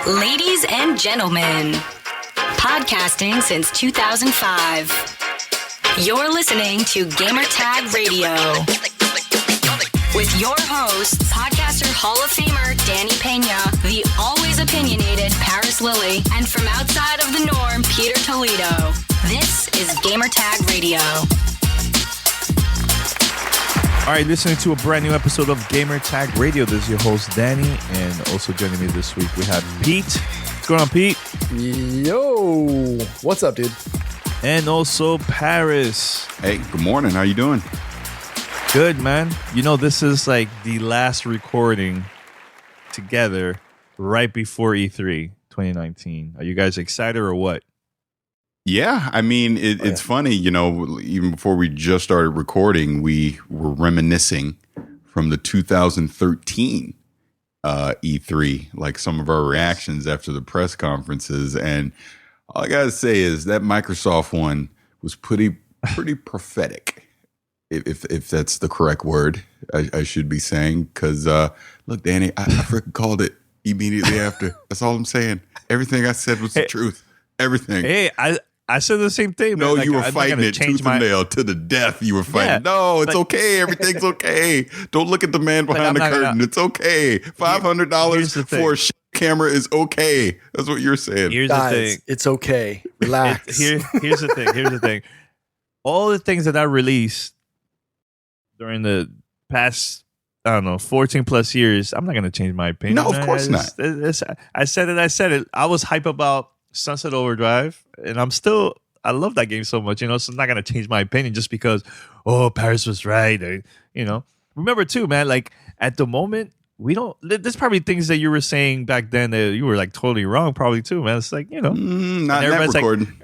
Ladies and gentlemen, podcasting since 2005. You're listening to Gamertag Radio with your host, podcaster Hall of Famer Danny Pena, the always opinionated Paris Lilly, and from outside of the norm, Peter Toledo. This is Gamertag Radio. All right, listening to a brand new episode of Gamertag Radio. This is your host, Danny, and also joining me this week, we have Pete. What's going on, Pete? Yo, what's up, dude? And also Paris. Hey, good morning. How you doing? Good, man. You know, this is like the last recording together right before E3 2019. Are you guys excited or what? Yeah, I mean, it's funny, you know, even before we just started recording, we were reminiscing from the 2013 E3, like some of our reactions after the press conferences. And all I got to say is that Microsoft one was pretty prophetic, if that's the correct word I should be saying. Because, look, Danny, I freaking called it immediately after. That's all I'm saying. Everything I said was the truth. Everything. Hey, I said the same thing. No, man. you were fighting it tooth and nail to the death. You were fighting. Yeah, no, it's okay. Everything's okay. Don't look at the man behind the curtain. It's okay. $500 for a camera is okay. That's what you're saying. Here's Guys, the thing. it's okay. Relax. Here's the thing. Here's the thing. All the things that I released during the past, I don't know, 14 plus years, I'm not going to change my opinion. No, of course not. I said it. I was hype about Sunset Overdrive, and I love that game so much, you know, so I'm not going to change my opinion just because, Paris was right. Or, you know, remember too, man, like at the moment, there's probably things that you were saying back then that you were like totally wrong, probably too, man. It's like, you know, not in that recording.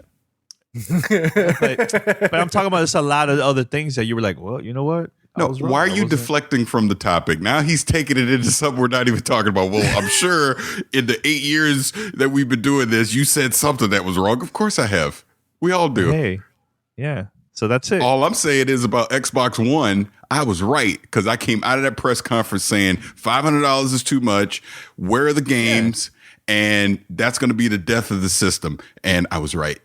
But I'm talking about just a lot of other things that you were like, well, you know what? No, why are you deflecting from the topic? Now he's taking it into something we're not even talking about. Well, I'm sure in the 8 years that we've been doing this, you said something that was wrong. Of course I have. We all do. Hey, yeah. So that's it. All I'm saying is about Xbox One, I was right because I came out of that press conference saying $500 is too much. Where are the games? Yeah. And that's going to be the death of the system. And I was right.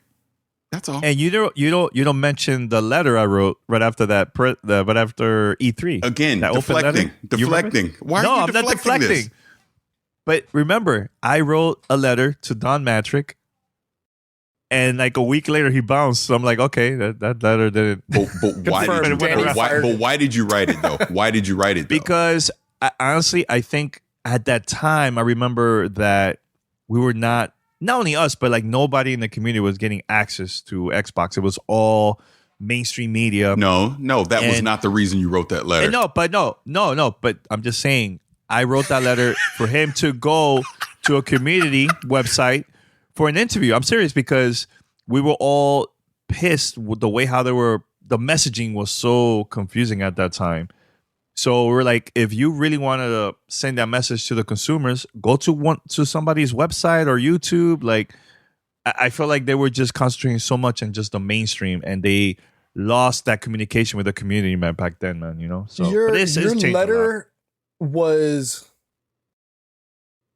That's all. And you don't mention the letter I wrote right after that, right after E3. Again, deflecting. Why are you deflecting? I'm not deflecting. This? But remember, I wrote a letter to Don Matrick, and like a week later he bounced. So I'm like, okay, that letter didn't. But why did you write it though? Why did you write it? Because honestly, I think at that time I remember that we were not only us, but like nobody in the community was getting access to Xbox. It was all mainstream media. No, that was not the reason you wrote that letter. No, but I'm just saying I wrote that letter for him to go to a community website for an interview. I'm serious because we were all pissed with the way how the messaging was so confusing at that time. So we're like, if you really wanted to send that message to the consumers, go to somebody's website or YouTube. Like, I feel like they were just concentrating so much on just the mainstream, and they lost that communication with the community, man, back then, man. You know, so your letter was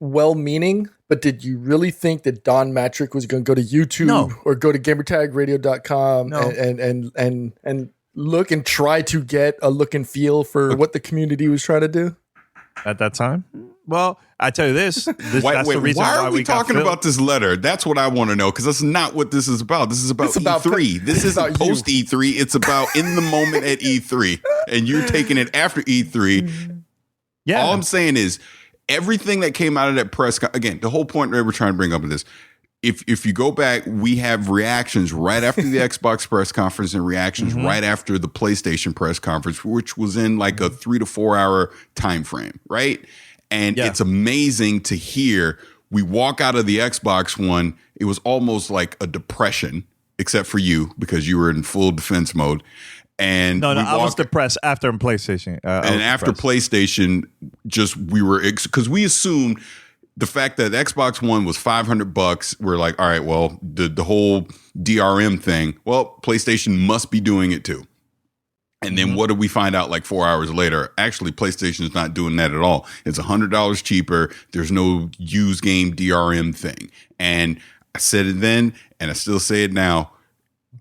well-meaning, but did you really think that Don Matrick was going to go to YouTube or go to gamertagradio.com and look and try to get a look and feel for what the community was trying to do at that time? Well, I tell you this. Why are we talking about this letter? That's what I want to know, because that's not what this is about. This is about E3. This isn't post E3. It's about in the moment at E3, and you're taking it after E3. Yeah. All I'm saying is everything that came out of that press. Again, the whole point that we're trying to bring up is this. If you go back, we have reactions right after the Xbox press conference and reactions right after the PlayStation press conference, which was in like a 3 to 4 hour time frame, right? And it's amazing to hear. We walk out of the Xbox one, it was almost like a depression, except for you because you were in full defense mode. And I was depressed after PlayStation. PlayStation, we were because we assumed. The fact that Xbox One was $500, we're like, all right, well, the whole DRM thing, well, PlayStation must be doing it too. And then what did we find out like 4 hours later? Actually, PlayStation is not doing that at all. It's $100 cheaper. There's no used game DRM thing. And I said it then, and I still say it now.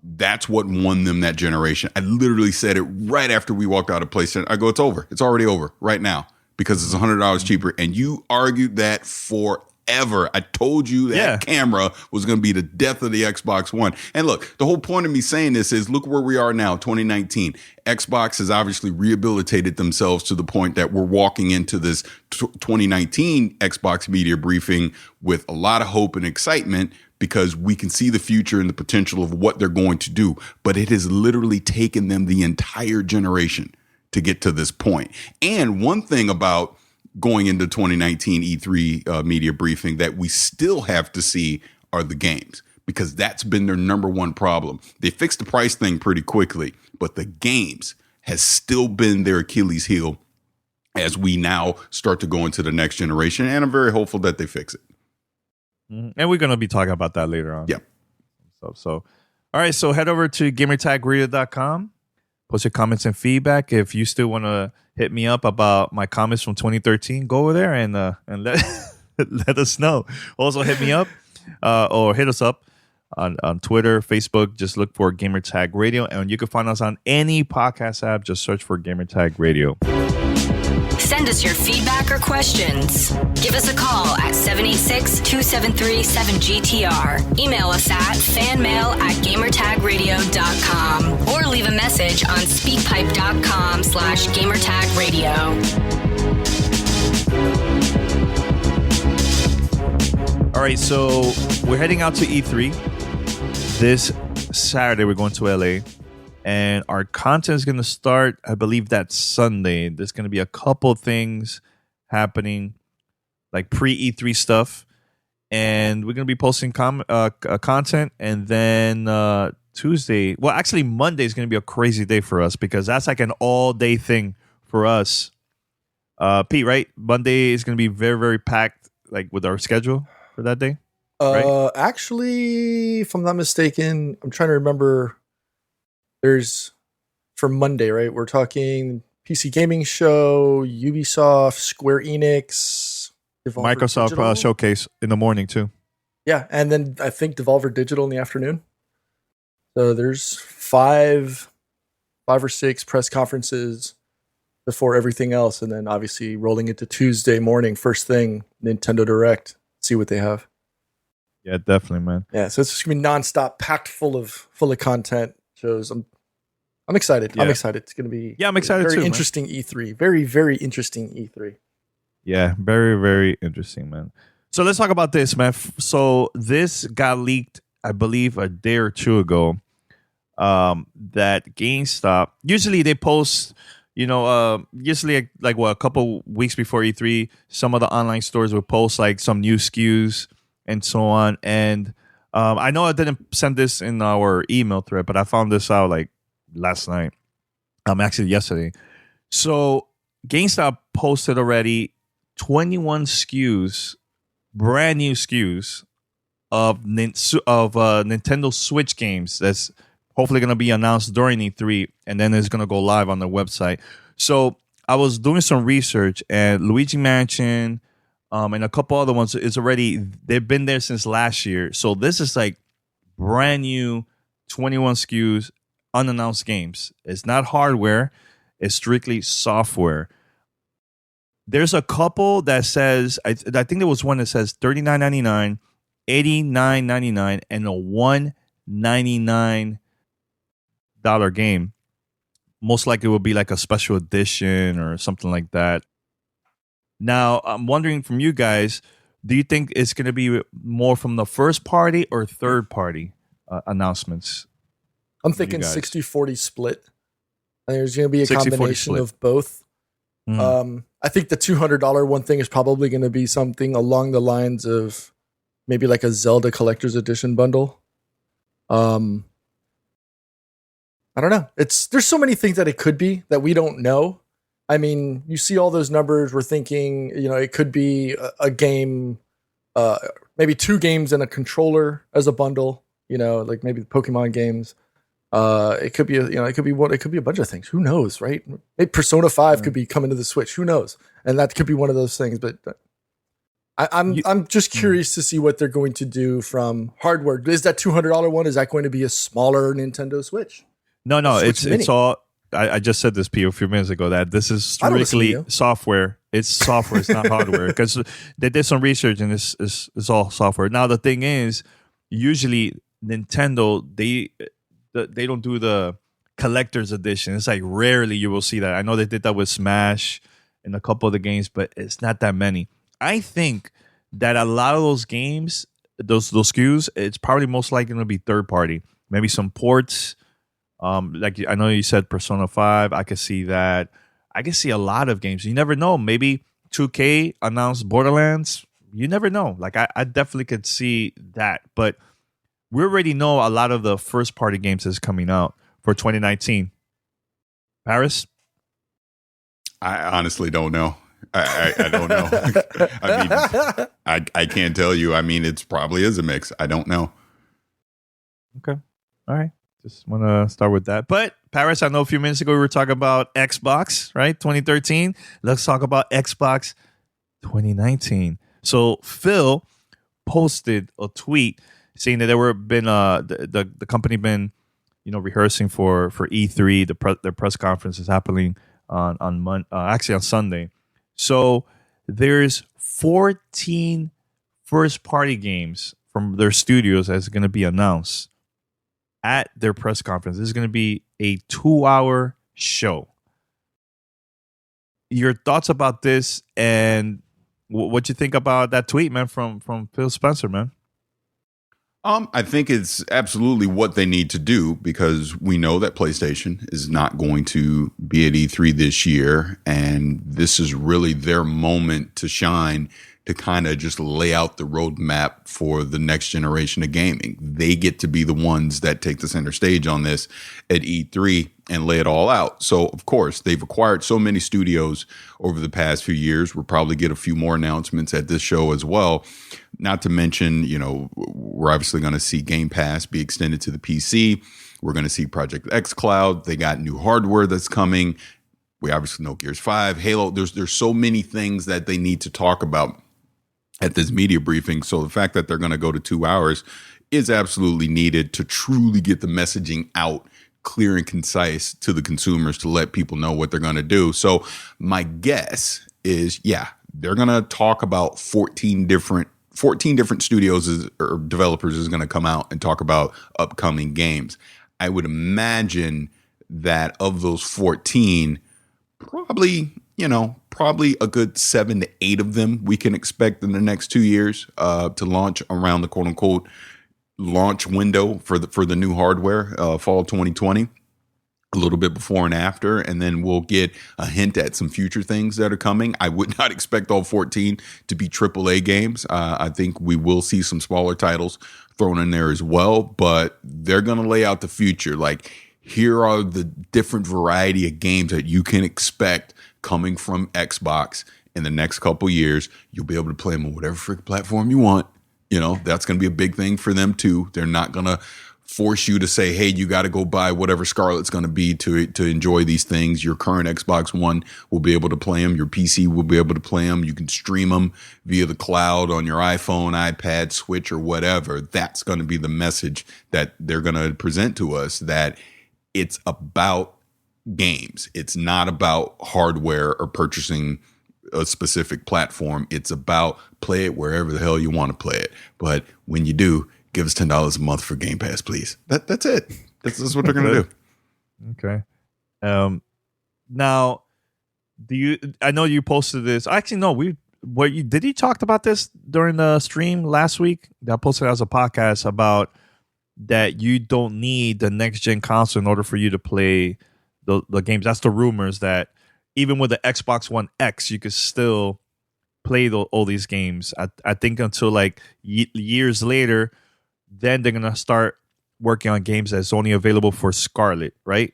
That's what won them that generation. I literally said it right after we walked out of PlayStation. I go, it's over. It's already over right now because it's $100 cheaper. And you argued that forever. I told you that camera was going to be the death of the Xbox One. And look, the whole point of me saying this is look where we are now, 2019. Xbox has obviously rehabilitated themselves to the point that we're walking into this 2019 Xbox media briefing with a lot of hope and excitement because we can see the future and the potential of what they're going to do. But it has literally taken them the entire generation to get to this point. And one thing about going into 2019 E3 media briefing that we still have to see are the games, because that's been their number one problem. They fixed the price thing pretty quickly, but the games has still been their Achilles heel as we now start to go into the next generation. And I'm very hopeful that they fix it. And we're going to be talking about that later on. Yeah. So, all right. So head over to gamertagradio.com. Post your comments and feedback. If you still want to hit me up about my comments from 2013, go over there and let let us know. Also, hit me up or hit us up on Twitter, Facebook. Just look for Gamertag Radio, and you can find us on any podcast app. Just search for Gamertag Radio. Send us your feedback or questions. Give us a call at 786-273-7GTR. Email us at fanmail@gamertagradio.com or leave a message on speakpipe.com/gamertagradio. All right, so we're heading out to E3. This Saturday, we're going to LA. And our content is going to start, I believe, that Sunday. There's going to be a couple things happening, like pre-E3 stuff. And we're going to be posting content. And then Tuesday, well, actually, Monday is going to be a crazy day for us because that's like an all-day thing for us. Pete, right? Monday is going to be very, very packed, like with our schedule for that day. Right? Actually, if I'm not mistaken, I'm trying to remember. There's for Monday, right? We're talking PC Gaming Show, Ubisoft, Square Enix, Devolver Microsoft Showcase in the morning too. Yeah, and then I think Devolver Digital in the afternoon. So there's five or six press conferences before everything else, and then obviously rolling into Tuesday morning, first thing, Nintendo Direct. See what they have. Yeah, definitely, man. Yeah, so it's just gonna be nonstop, packed full of content shows. I'm excited. Yeah. I'm excited. It's going to be I'm excited very too, interesting, man. E3. Very, very interesting E3. Yeah, very, very interesting, man. So let's talk about this, man. So this got leaked, I believe, a day or two ago. That GameStop, usually they post, usually like a couple weeks before E3, some of the online stores would post like some new SKUs and so on. And I know I didn't send this in our email thread, but I found this out like last night. Actually yesterday. So GameStop posted already 21 SKUs, brand new SKUs of Nintendo Switch games that's hopefully going to be announced during E3, and then it's going to go live on their website. So I was doing some research, and Luigi Mansion and a couple other ones they've been there since last year. So this is like brand new 21 SKUs, unannounced games. It's not hardware, it's strictly software. There's a couple that says, I think there was one that says $39.99, $89.99, and a $199 game. Most likely it will be like a special edition or something like that. Now, I'm wondering from you guys, do you think it's going to be more from the first party or third party announcements? I'm thinking 60-40 split. And there's going to be a combination of both. I think the $200 one thing is probably going to be something along the lines of maybe like a Zelda Collector's Edition bundle. I don't know. There's so many things that it could be that we don't know. I mean, you see all those numbers. We're thinking, it could be a game, maybe two games and a controller as a bundle. Like maybe the Pokemon games. It could be it could be a bunch of things. Who knows, right? Maybe Persona 5 could be coming to the Switch. Who knows? And that could be one of those things. But I'm just curious to see what they're going to do from hardware. Is that $200 one? Is that going to be a smaller Nintendo Switch? No, it's all. I just said this, P, a few minutes ago, that this is strictly software. It's software. It's not hardware, because they did some research and it's all software. Now the thing is, usually Nintendo they don't do the collector's edition. It's like rarely you will see that. I know they did that with Smash and a couple of the games, but it's not that many. I think that a lot of those games, those SKUs, it's probably most likely going to be third party. Maybe some ports. Like I know you said Persona 5. I could see that. I could see a lot of games. You never know. Maybe 2K announced Borderlands. You never know. Like I definitely could see that. But we already know a lot of the first party games is coming out for 2019. Paris? I honestly don't know. I don't know. I mean, I can't tell you. I mean, it probably is a mix. I don't know. Okay. All right. Just want to start with that. But Paris, I know a few minutes ago we were talking about Xbox, right? 2013. Let's talk about Xbox 2019. So Phil posted a tweet saying that there were been the company been rehearsing for E3. Their press conference is happening on Sunday. So there's 14 first party games from their studios that's going to be announced at their press conference. This is going to be a 2-hour show. Your thoughts about this and what you think about that tweet, man, from Phil Spencer, man? I think it's absolutely what they need to do, because we know that PlayStation is not going to be at E3 this year, and this is really their moment to shine, to kind of just lay out the roadmap for the next generation of gaming. They get to be the ones that take the center stage on this at E3 and lay it all out. So, of course, they've acquired so many studios over the past few years. We'll probably get a few more announcements at this show as well. Not to mention, we're obviously going to see Game Pass be extended to the PC. We're going to see Project X Cloud. They got new hardware that's coming. We obviously know Gears 5, Halo. There's so many things that they need to talk about at this media briefing. So the fact that they're going to go to 2 hours is absolutely needed to truly get the messaging out clear and concise to the consumers, to let people know what they're going to do. So my guess is, they're going to talk about 14 different studios or developers is going to come out and talk about upcoming games. I would imagine that of those 14, probably a good 7 to 8 of them we can expect in the next 2 years to launch around the quote unquote launch window for the new hardware, fall 2020, a little bit before and after. And then we'll get a hint at some future things that are coming. I would not expect all 14 to be AAA games. I think we will see some smaller titles thrown in there as well, but they're going to lay out the future. Like, here are the different variety of games that you can expect coming from Xbox in the next couple years. You'll be able to play them on whatever freaking platform you want. That's going to be a big thing for them too. They're not going to force you to say, hey, you got to go buy whatever Scarlet's going to be to enjoy these things. Your current Xbox One will be able to play them. Your PC will be able to play them. You can stream them via the cloud on your iPhone, iPad, Switch, or whatever. That's going to be the message that they're going to present to us, that it's about games. It's not about hardware or purchasing a specific platform. It's about play it wherever the hell you want to play it. But when you do, give us $10 a month for Game Pass, please. That's it. That's what they're going to do. Okay. Now, I know you posted this. Actually, no. Did you talk about this during the stream last week? I posted as a podcast about that you don't need the next gen console in order for you to play the games. That's the rumors, that even with the Xbox One X, you could still play all these games. I think until like years later, then they're gonna start working on games that's only available for Scarlet, right?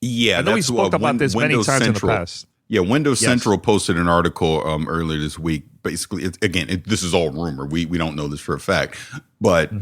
Yeah, I know we spoke about this many times in the past. Yeah, Windows Central posted an article earlier this week. Basically, this is all rumor. We don't know this for a fact, but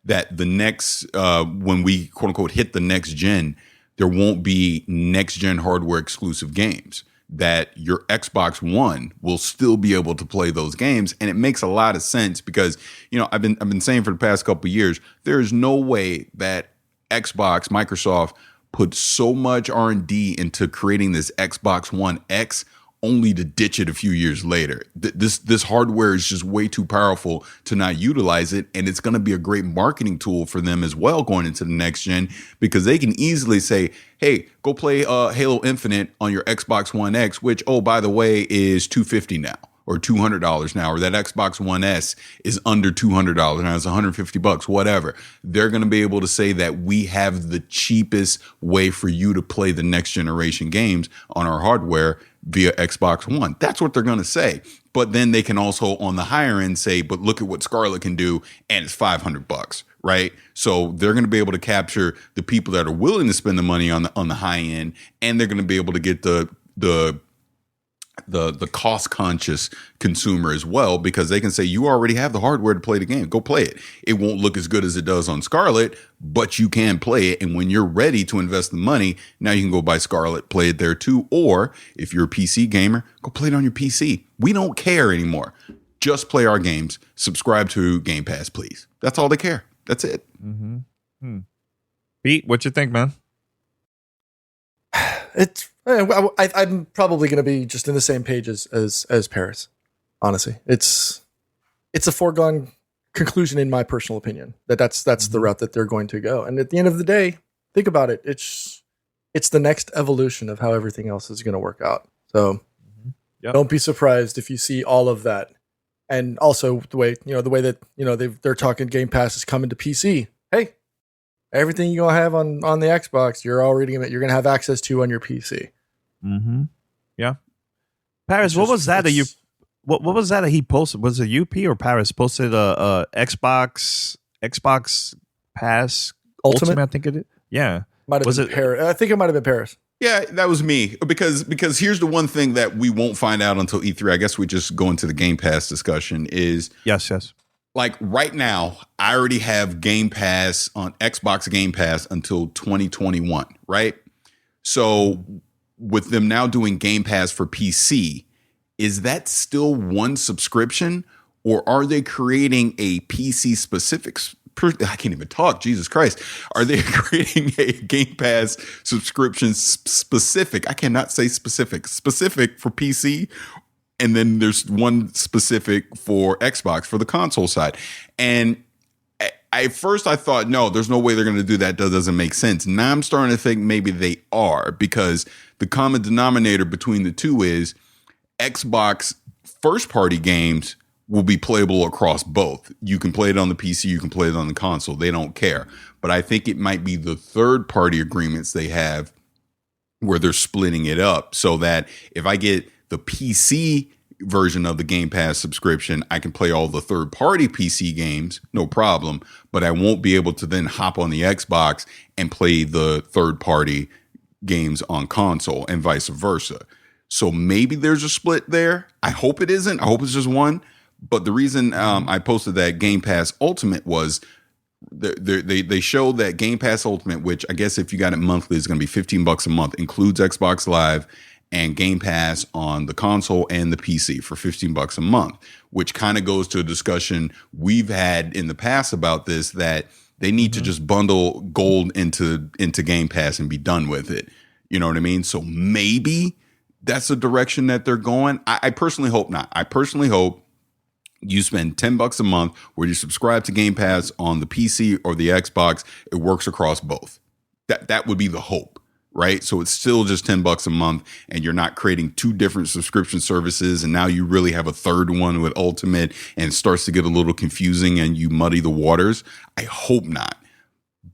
that the next, when we quote unquote hit the next gen, there won't be next gen hardware exclusive games. That your Xbox One will still be able to play those games, and it makes a lot of sense because I've been saying for the past couple of years there is no way that Microsoft put so much R&D into creating this Xbox One X only to ditch it a few years later. This hardware is just way too powerful to not utilize it, and it's going to be a great marketing tool for them as well going into the next gen because they can easily say, hey, go play Halo Infinite on your Xbox One X, which, oh, by the way, is $250 now or $200 now, or that Xbox One S is under $200 now, it's $150, whatever. They're going to be able to say that we have the cheapest way for you to play the next generation games on our hardware via Xbox One. That's what they're going to say. But then they can also on the higher end say, but look at what Scarlett can do, and it's $500, right? So they're going to be able to capture the people that are willing to spend the money on the high end, and they're going to be able to get the cost conscious consumer as well, because they can say you already have the hardware to play the game. Go play it. It won't look as good as it does on Scarlett, but you can play it. And when you're ready to invest the money, now you can go buy Scarlett, play it there too. Or if you're a PC gamer, go play it on your PC. We don't care anymore. Just play our games. Subscribe to Game Pass, please. That's all they care. That's it. Mm-hmm. Pete, what you think, man? I'm probably going to be just in the same page as Paris. Honestly, it's a foregone conclusion in my personal opinion that's the route that they're going to go. And at the end of the day, think about it. It's the next evolution of how everything else is going to work out. So Don't be surprised if you see all of that. And also the way that they're talking Game Pass is coming to PC. Hey, everything you're gonna have on the Xbox, you're gonna have access to on your PC. Mm-hmm. Yeah. Paris, what was that what was that he posted? Was it UP or Paris posted a Xbox Pass Ultimate? I think it is. Yeah. Might have been Paris. I think it might have been Paris. Yeah, that was me. Because here's the one thing that we won't find out until E3. I guess we just go into the Game Pass discussion is yes. Like right now, I already have Game Pass on Xbox Game Pass until 2021, right? So with them now doing Game Pass for PC, is that still one subscription, or are they creating a PC specific? I can't even talk. Jesus Christ. Are they creating a Game Pass subscription specific? I cannot say specific for PC. And then there's one specific for Xbox for the console side. And at first I thought, no, there's no way they're going to do that. That doesn't make sense. Now I'm starting to think maybe they are, because the common denominator between the two is Xbox first party games will be playable across both. You can play it on the PC, you can play it on the console. They don't care. But I think it might be the third party agreements they have where they're splitting it up so that if I get the PC version of the Game Pass subscription, I can play all the third party PC games, no problem, but I won't be able to then hop on the Xbox and play the third party games on console and vice versa. So maybe there's a split there. I hope it isn't. I hope it's just one. But the reason I posted that Game Pass Ultimate was they showed that Game Pass Ultimate, which I guess if you got it monthly is going to be $15 a month, includes Xbox Live and Game Pass on the console and the PC for $15 a month, which kind of goes to a discussion we've had in the past about this, that they need to just bundle gold into Game Pass and be done with it. You know what I mean? So maybe that's the direction that they're going. I personally hope not. I personally hope you spend $10 a month where you subscribe to Game Pass on the PC or the Xbox. It works across both. That would be the hope, right? So it's still just $10 a month, and you're not creating two different subscription services. And now you really have a third one with Ultimate, and it starts to get a little confusing and you muddy the waters. I hope not.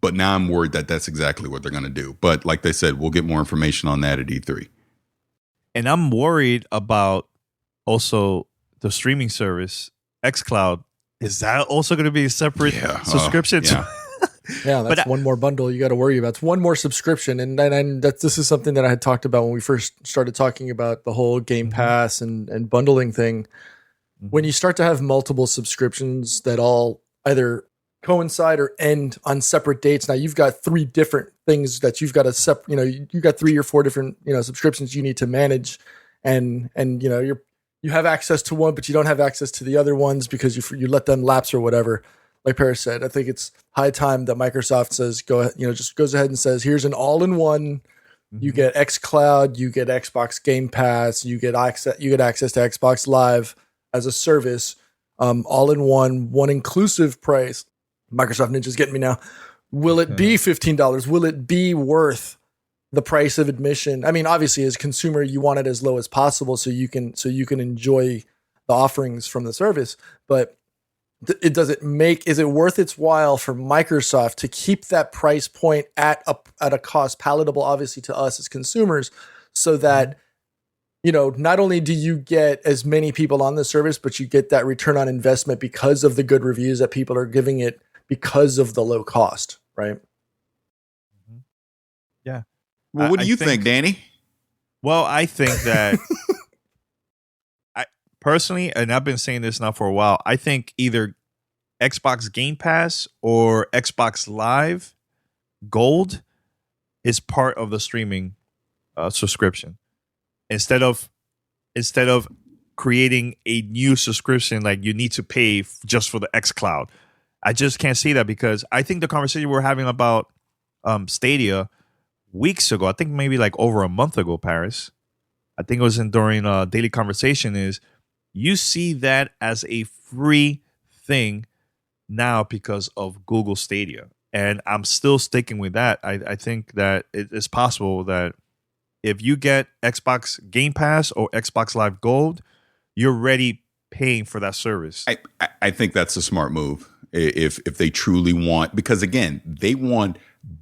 But now I'm worried that that's exactly what they're going to do. But like they said, we'll get more information on that at E3. And I'm worried about also the streaming service, xCloud. Is that also going to be a separate subscription? Yeah, that's one more bundle you got to worry about. It's one more subscription, and this is something that I had talked about when we first started talking about the whole Game Pass and bundling thing. When you start to have multiple subscriptions that all either coincide or end on separate dates. Now you've got 3 different things that you've got to you've got 3 or 4 different, subscriptions you need to manage, and you have access to one, but you don't have access to the other ones because you let them lapse or whatever. Like Paris said, I think it's high time that Microsoft says, just goes ahead and says, here's an all-in-one. Mm-hmm. You get xCloud, you get Xbox Game Pass, you get access to Xbox Live as a service, all in one inclusive price. Microsoft Ninja's getting me now. Will it be $15? Will it be worth the price of admission? I mean, obviously, as a consumer, you want it as low as possible so you can enjoy the offerings from the service. But is it worth its while for Microsoft to keep that price point at a cost palatable, obviously, to us as consumers, so that not only do you get as many people on the service, but you get that return on investment because of the good reviews that people are giving it because of the low cost, right? Yeah. Well, what do you think, Danny? Well, I think that personally, and I've been saying this now for a while, I think either Xbox Game Pass or Xbox Live Gold is part of the streaming subscription. Instead of creating a new subscription, like you need to pay just for the xCloud. I just can't see that, because I think the conversation we're having about Stadia weeks ago, I think maybe like over a month ago, Paris, I think it was during a daily conversation, is you see that as a free thing now because of Google Stadia. And I'm still sticking with that. I think that it is possible that if you get Xbox Game Pass or Xbox Live Gold, you're already paying for that service. I think that's a smart move if they truly want, because again, they want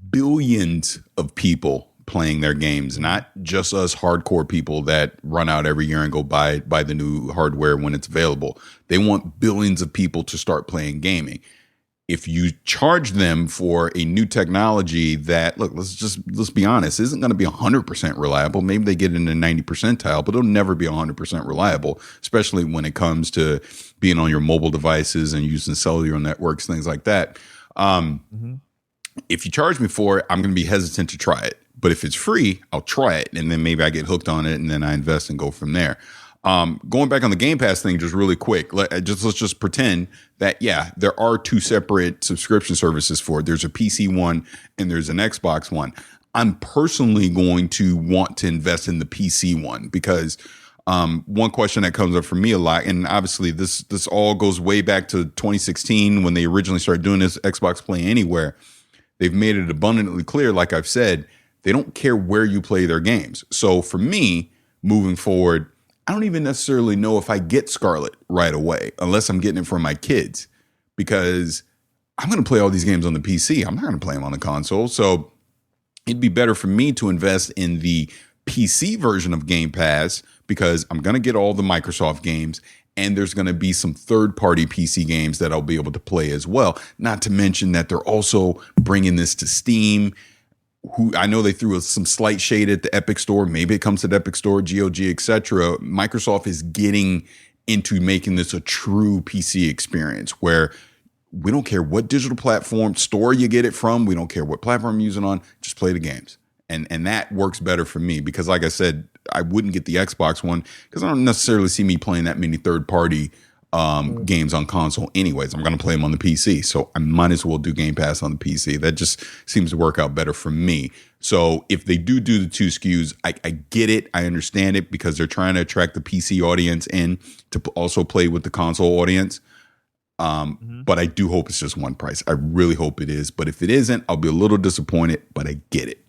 billions of people playing their games, not just us hardcore people that run out every year and go buy the new hardware when it's available. They want billions of people to start playing gaming. If you charge them for a new technology that, look, let's be honest, isn't going to be 100% reliable. Maybe they get in the 90 percentile, but it'll never be 100% reliable, especially when it comes to being on your mobile devices and using cellular networks, things like that. If you charge me for it, I'm going to be hesitant to try it. But if it's free, I'll try it, and then maybe I get hooked on it, and then I invest and go from there. Going back on the Game Pass thing, just really quick, let's just pretend that, yeah, there are 2 separate subscription services for it. There's a PC one and there's an Xbox one. I'm personally going to want to invest in the PC one because one question that comes up for me a lot, and obviously this all goes way back to 2016 when they originally started doing this Xbox Play Anywhere. They've made it abundantly clear, like I've said, they don't care where you play their games. So for me, moving forward, I don't even necessarily know if I get Scarlet right away, unless I'm getting it for my kids, because I'm going to play all these games on the PC. I'm not going to play them on the console. So it'd be better for me to invest in the PC version of Game Pass, because I'm going to get all the Microsoft games, and there's going to be some third-party PC games that I'll be able to play as well. Not to mention that they're also bringing this to Steam, who I know they threw some slight shade at the Epic Store. Maybe it comes to the Epic Store, GOG, etc. Microsoft is getting into making this a true PC experience where we don't care what digital platform store you get it from. We don't care what platform you're using on. Just play the games. And that works better for me because, like I said, I wouldn't get the Xbox one because I don't necessarily see me playing that many third-party games on console anyways. I'm going to play them on the PC. So I might as well do Game Pass on the PC. That just seems to work out better for me. So if they do the 2 SKUs, I get it. I understand it because they're trying to attract the PC audience in to also play with the console audience. But I do hope it's just one price. I really hope it is. But if it isn't, I'll be a little disappointed, but I get it.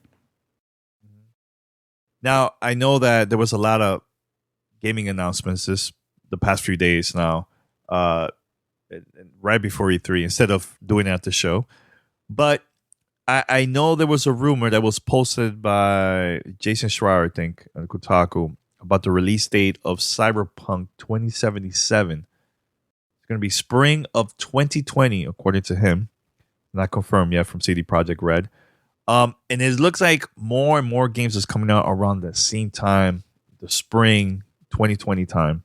Now, I know that there was a lot of gaming announcements the past few days now, right before E3, instead of doing it at the show. But I know there was a rumor that was posted by Jason Schreier, I think, on Kotaku, about the release date of Cyberpunk 2077. It's going to be spring of 2020, according to him. Not confirmed yet from CD Projekt Red. And it looks like more and more games is coming out around the same time, the spring 2020 time.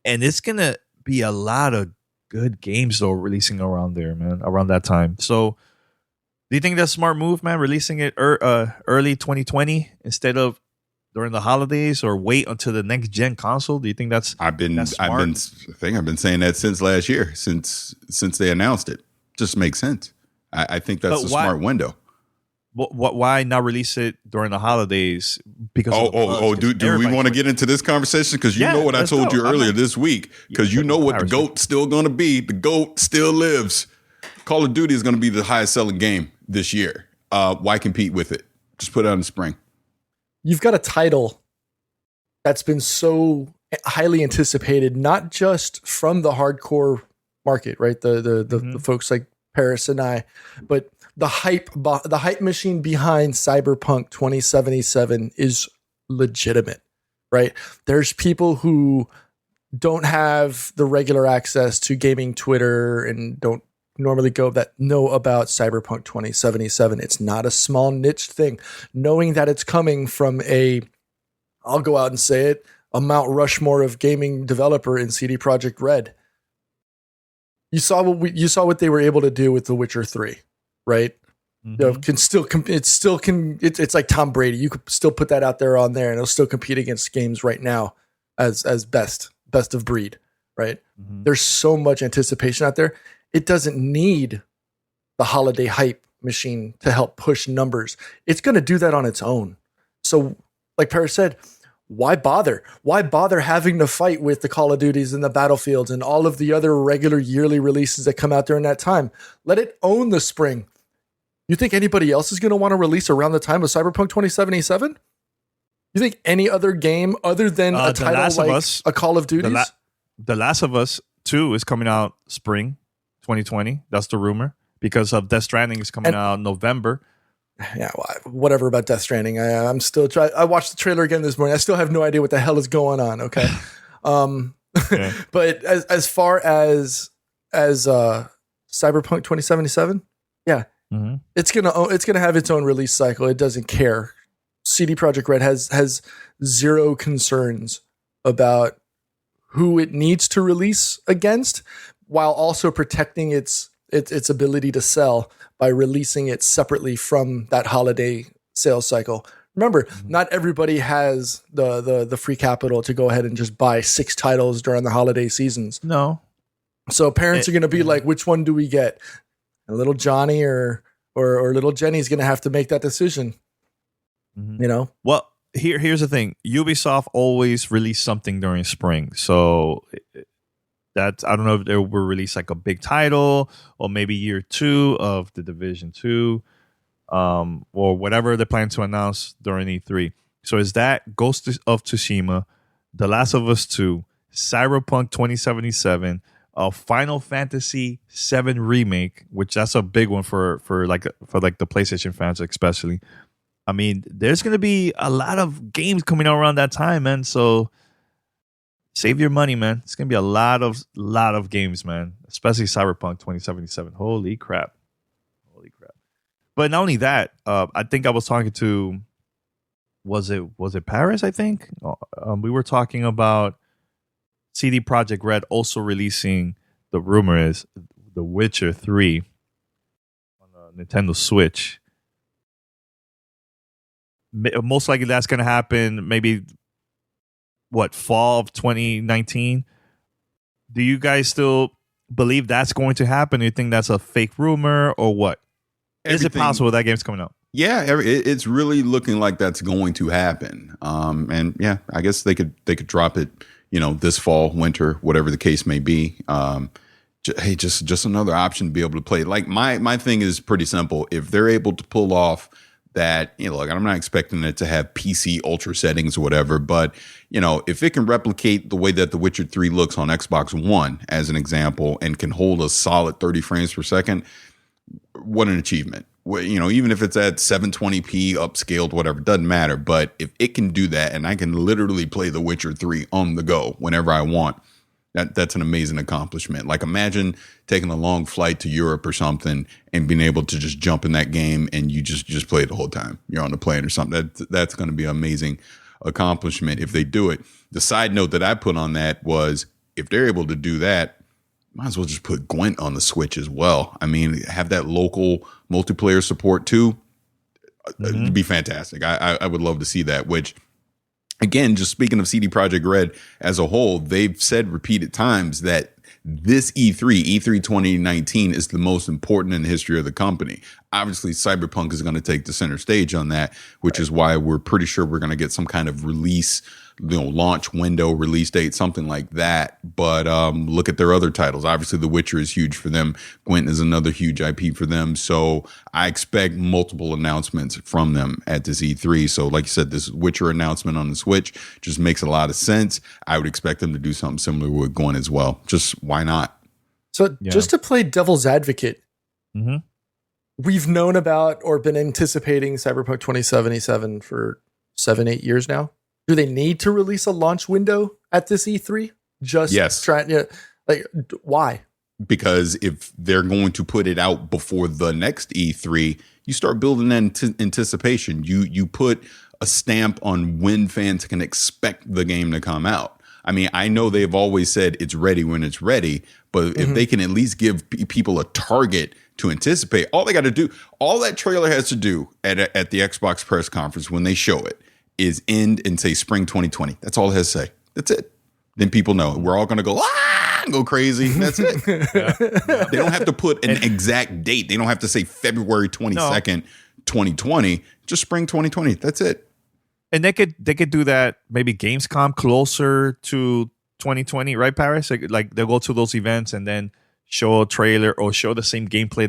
And it's going to be a lot of good games though releasing around there, man, around that time. So do you think that's a smart move, man, releasing it early 2020 instead of during the holidays, or wait until the next gen console? Do you think that's I've been saying that since last year, since they announced it. Just makes sense. I think that's a smart window. Why not release it during the holidays? Because do we want to get into this conversation? Because you know what I told you earlier this week. Because you know what the GOAT's still going to be. The GOAT still lives. Call of Duty is going to be the highest selling game this year. Why compete with it? Just put it out in the spring. You've got a title that's been so highly anticipated, not just from the hardcore market, right? The folks like Paris and I, but the hype machine behind Cyberpunk 2077 is legitimate, right? There's people who don't have the regular access to gaming Twitter and don't normally know about Cyberpunk 2077. It's not a small niche thing. Knowing that it's coming from I'll go out and say it, a Mount Rushmore of gaming developer in CD Projekt Red. You saw what they were able to do with The Witcher 3, right? Mm-hmm. It's like Tom Brady. You could still put that out there on there, and it'll still compete against games right now as best of breed, right? Mm-hmm. There's so much anticipation out there. It doesn't need the holiday hype machine to help push numbers. It's going to do that on its own. So, like Paris said, why bother? Why bother having to fight with the Call of Duties and the Battlefields and all of the other regular yearly releases that come out during that time? Let it own the spring. You think anybody else is going to want to release around the time of Cyberpunk 2077? You think any other game other than a title like a Call of Duty? The Last of Us 2 is coming out spring 2020. That's the rumor, because of Death Stranding is coming out November. Yeah, well, whatever about Death Stranding. I'm still trying. I watched the trailer again this morning. I still have no idea what the hell is going on. Okay, but as far as Cyberpunk 2077, yeah, mm-hmm. It's gonna have its own release cycle. It doesn't care. CD Projekt Red has zero concerns about who it needs to release against, while also protecting its ability to sell by releasing it separately from that holiday sales cycle. Remember, not everybody has the free capital to go ahead and just buy 6 titles during the holiday seasons. No. So parents are going to be like, which one do we get? And little Johnny or little Jenny's going to have to make that decision. Mm-hmm. You know? Well, here's the thing. Ubisoft always release something during spring. So I don't know if they will release like a big title, or maybe year 2 of the Division 2, or whatever they plan to announce during E3. So is that Ghost of Tsushima, The Last of Us 2, Cyberpunk 2077, a Final Fantasy 7 remake, which that's a big one for the PlayStation fans especially. I mean, there's going to be a lot of games coming out around that time, man. So save your money, man. It's gonna be a lot of games, man. Especially Cyberpunk 2077. Holy crap! But not only that, I think I was talking to, was it Paris? I think we were talking about CD Projekt Red also releasing. The rumor is The Witcher 3 on a Nintendo Switch. Most likely that's gonna happen. Maybe. What, fall of 2019? Do you guys still believe that's going to happen? Do you think that's a fake rumor, or what? Is it possible that game's coming out? Yeah, it's really looking like that's going to happen. And yeah, I guess they could drop it, this fall, winter, whatever the case may be. Hey, just another option to be able to play. Like my thing is pretty simple. If they're able to pull off that, like, I'm not expecting it to have PC ultra settings or whatever, but if it can replicate the way that The Witcher 3 looks on Xbox One, as an example, and can hold a solid 30 frames per second, what an achievement. Even if it's at 720p upscaled, whatever, doesn't matter. But if it can do that, and I can literally play The Witcher 3 on the go whenever I want, that's an amazing accomplishment. Like, imagine taking a long flight to Europe or something and being able to just jump in that game and you just play it the whole time. You're on the plane or something. That's going to be an amazing accomplishment if they do it. The side note that I put on that was, if they're able to do that, might as well just put Gwent on the Switch as well. I mean, have that local multiplayer support too. It'd be fantastic. I would love to see that, which, again, just speaking of CD Projekt Red as a whole, they've said repeated times that this E3 2019 is the most important in the history of the company. Obviously, Cyberpunk is going to take the center stage on that, which is why we're pretty sure we're going to get some kind of release, launch window, release date, something like that. But look at their other titles. Obviously, The Witcher is huge for them. Gwent is another huge IP for them. So I expect multiple announcements from them at this E3. So like you said, this Witcher announcement on the Switch just makes a lot of sense. I would expect them to do something similar with Gwent as well. Just why not? So just to play devil's advocate, we've known about or been anticipating Cyberpunk 2077 for 7-8 years now. Do they need to release a launch window at this E3? Yes. Why? Because if they're going to put it out before the next E3, you start building that anticipation. You put a stamp on when fans can expect the game to come out. I mean, I know they've always said it's ready when it's ready, but if they can at least give people a target to anticipate, all they got to do, all that trailer has to do at the Xbox press conference when they show it, is end and say spring 2020. That's all it has to say. That's it. Then people know. We're all going to go crazy. That's it. They don't have to put an exact date. They don't have to say February 22nd, 2020. Just spring 2020. That's it. And they could do that maybe Gamescom closer to 2020, right, Paris? Like they'll go to those events and then show a trailer or show the same gameplay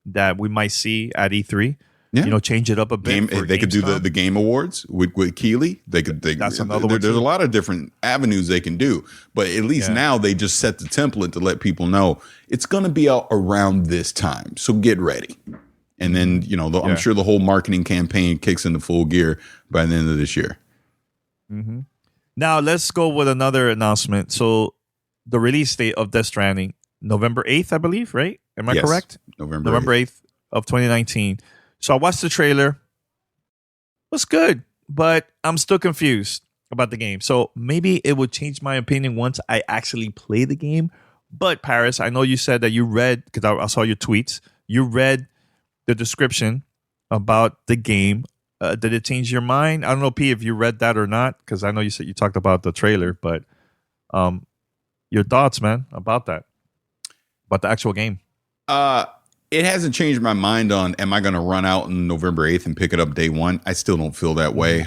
that we might see at E3. Yeah. Change it up a bit. They could do the Game Awards with Keighley. That's another one. There's a lot of different avenues they can do, but at least now they just set the template to let people know it's going to be out around this time. So get ready. And then, I'm sure the whole marketing campaign kicks into full gear by the end of this year. Mm-hmm. Now let's go with another announcement. So the release date of Death Stranding, November 8th, I believe, right? Am I correct? November 8th of 2019. So I watched the trailer. It was good, but I'm still confused about the game. So maybe it would change my opinion once I actually play the game. But Paris, I know you said that you read, because I saw your tweets, you read the description about the game. Did it change your mind? I don't know, P, if you read that or not, because I know you said you talked about the trailer, but your thoughts, man, about that, about the actual game. It hasn't changed my mind on, am I going to run out on November 8th and pick it up day one? I still don't feel that way.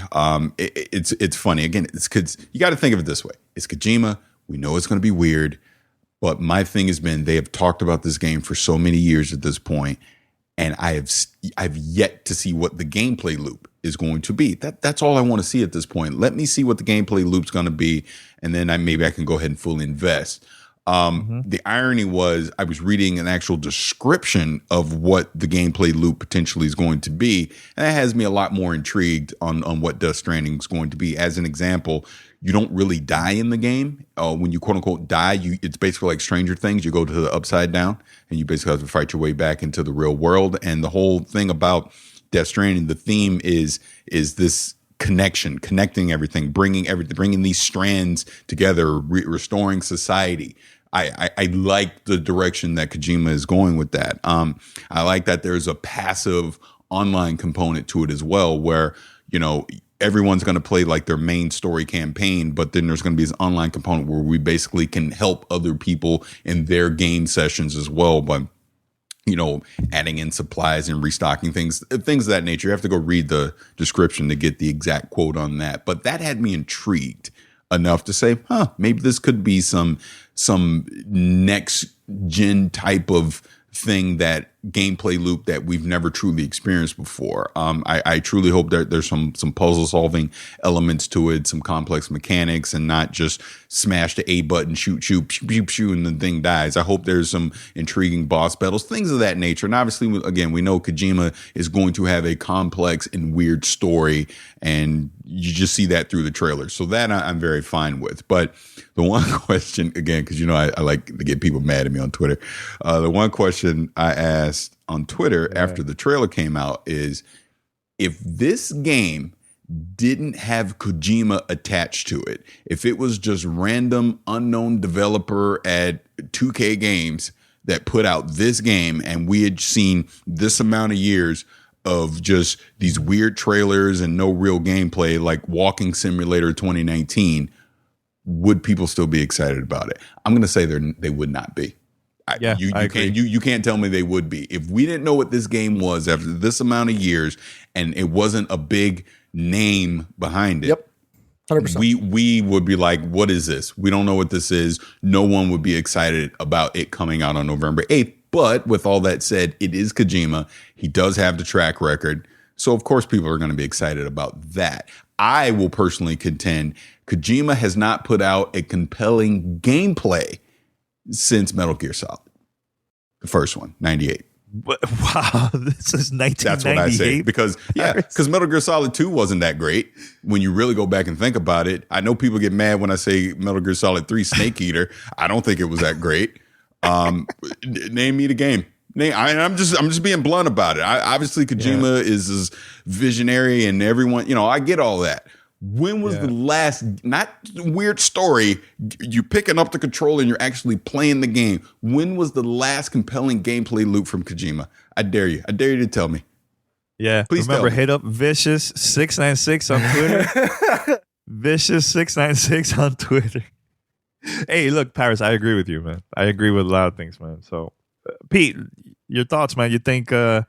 It's funny. Again, it's because you got to think of it this way. It's Kojima. We know it's going to be weird. But my thing has been, they have talked about this game for so many years at this point, and I've yet to see what the gameplay loop is going to be. That's all I want to see at this point. Let me see what the gameplay loop's going to be, and then maybe I can go ahead and fully invest. The irony was I was reading an actual description of what the gameplay loop potentially is going to be. And that has me a lot more intrigued on what Death Stranding is going to be. As an example, you don't really die in the game. When you quote unquote die, it's basically like Stranger Things. You go to the upside down and you basically have to fight your way back into the real world. And the whole thing about Death Stranding, the theme is this connecting everything, bringing these strands together, restoring society. I like the direction that Kojima is going with that. I like that there's a passive online component to it as well, where, everyone's going to play like their main story campaign, but then there's going to be this online component where we basically can help other people in their game sessions as well by, adding in supplies and restocking things of that nature. You have to go read the description to get the exact quote on that. But that had me intrigued enough to say, maybe this could be some next gen type of thing, that gameplay loop that we've never truly experienced before. I truly hope that there's some puzzle solving elements to it, some complex mechanics, and not just smash the A button, shoot, and the thing dies. I hope there's some intriguing boss battles, things of that nature. And obviously, again, we know Kojima is going to have a complex and weird story, and you just see that through the trailer. So that I'm very fine with. But the one question, again, because I like to get people mad at me on Twitter. The one question I asked on Twitter after the trailer came out is, if this game didn't have Kojima attached to it, if it was just random unknown developer at 2K Games that put out this game and we had seen this amount of years of just these weird trailers and no real gameplay like Walking Simulator 2019, would people still be excited about it? I'm going to say they would not be. You can't tell me they would be. If we didn't know what this game was after this amount of years and it wasn't a big name behind it. Yep. 100%. We would be like, what is this? We don't know what this is. No one would be excited about it coming out on November 8th. But with all that said, it is Kojima. He does have the track record. So, of course, people are going to be excited about that. I will personally contend Kojima has not put out a compelling gameplay since Metal Gear Solid. The first one, 98. Wow, this is 1998. That's what I say. Because Metal Gear Solid 2 wasn't that great. When you really go back and think about it, I know people get mad when I say Metal Gear Solid 3 Snake Eater. I don't think it was that great. Name me the game. I'm just being blunt about it. Obviously, Kojima is this visionary and everyone, I get all that. When was the last, not weird story, you picking up the controller and you're actually playing the game. When was the last compelling gameplay loop from Kojima? I dare you to tell me. Yeah. Please remember, hit up Vicious696 on Twitter. Vicious696 on Twitter. Hey, look, Paris, I agree with you, man. I agree with a lot of things, man. So, Pete, your thoughts, man. You think, my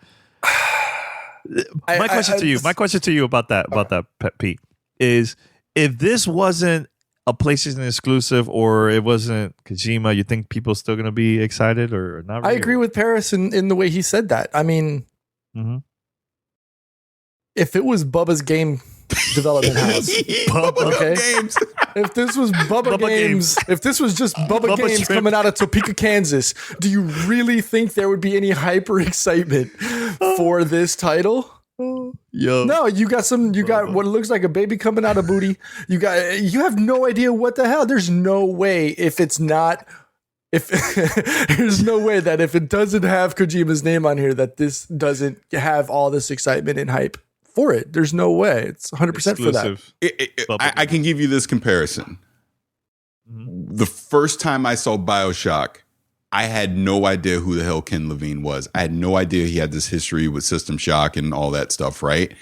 question to you about that, Pete, is if this wasn't a PlayStation exclusive or it wasn't Kojima, you think people still going to be excited or not? Really? I agree with Paris in the way he said that. I mean, if it was Bubba's game development house, okay? Games. If this was Bubba Games, if this was just Bubba Games Shrimp. coming out of Topeka, Kansas, do you really think there would be any hyper excitement for this title? Yo. No, you got what looks like a baby coming out of booty. You have no idea what the hell. There's no way there's no way that if it doesn't have Kojima's name on here, that this doesn't have all this excitement and hype for it. There's no way. It's 100% for that. I can give you this comparison. The first time I saw BioShock, I had no idea who the hell Ken Levine was. I had no idea he had this history with System Shock and all that stuff, right?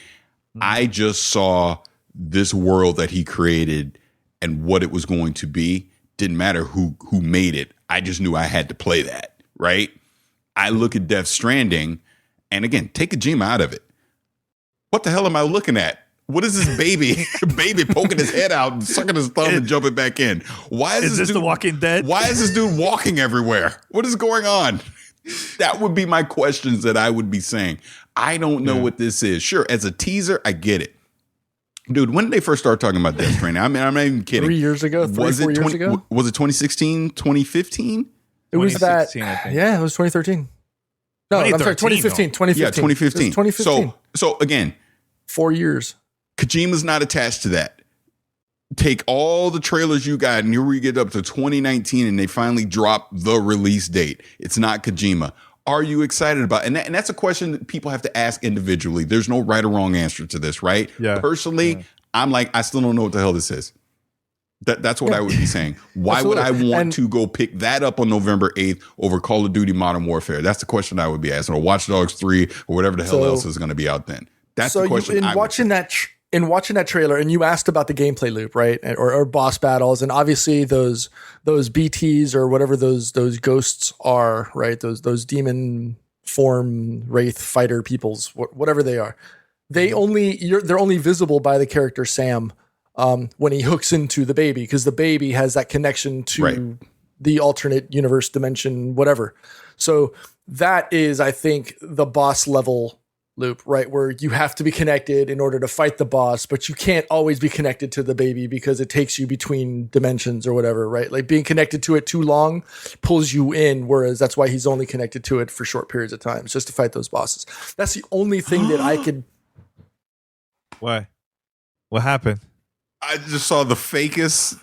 I just saw this world that he created and what it was going to be. Didn't matter who made it. I just knew I had to play that, right? I look at Death Stranding, and again, take Kojima out of it. What the hell am I looking at? What is this baby poking his head out and sucking his thumb and jumping back in? Why is this dude, The Walking Dead? Why is this dude walking everywhere? What is going on? That would be my questions that I would be saying. I don't know what this is. Sure, as a teaser, I get it. Dude, when did they first start talking about Death Stranding? I mean, I'm not even kidding. 3 years ago? 4 years ago? Was it 2016, 2015? It was that. I think. Yeah, it was 2013. No, I'm sorry, 2015. 2015. Yeah, 2015. 2015. So again, 4 years. Kojima's not attached to that. Take all the trailers you got, and here we get up to 2019, and they finally drop the release date. It's not Kojima. Are you excited about it? And that's a question that people have to ask individually. There's no right or wrong answer to this, right? Yeah. Personally, I'm like, I still don't know what the hell this is. That's what I would be saying. Why would I want to go pick that up on November 8th over Call of Duty Modern Warfare? That's the question I would be asking. Or Watch Dogs 3 or whatever the hell else is going to be out then. That's the question. In watching that trailer, and you asked about the gameplay loop, right? Or boss battles, and obviously those BTs or whatever those ghosts are, right? Those demon form wraith fighter peoples, whatever they are. They're only visible by the character Sam when he hooks into the baby, because the baby has that connection to the alternate universe dimension, whatever. So that is, I think, the boss level loop, right? Where you have to be connected in order to fight the boss, but you can't always be connected to the baby because it takes you between dimensions or whatever, right? Like being connected to it too long pulls you in, whereas that's why he's only connected to it for short periods of time, just to fight those bosses. That's the only thing that I could. Why? What happened? I just saw the fakest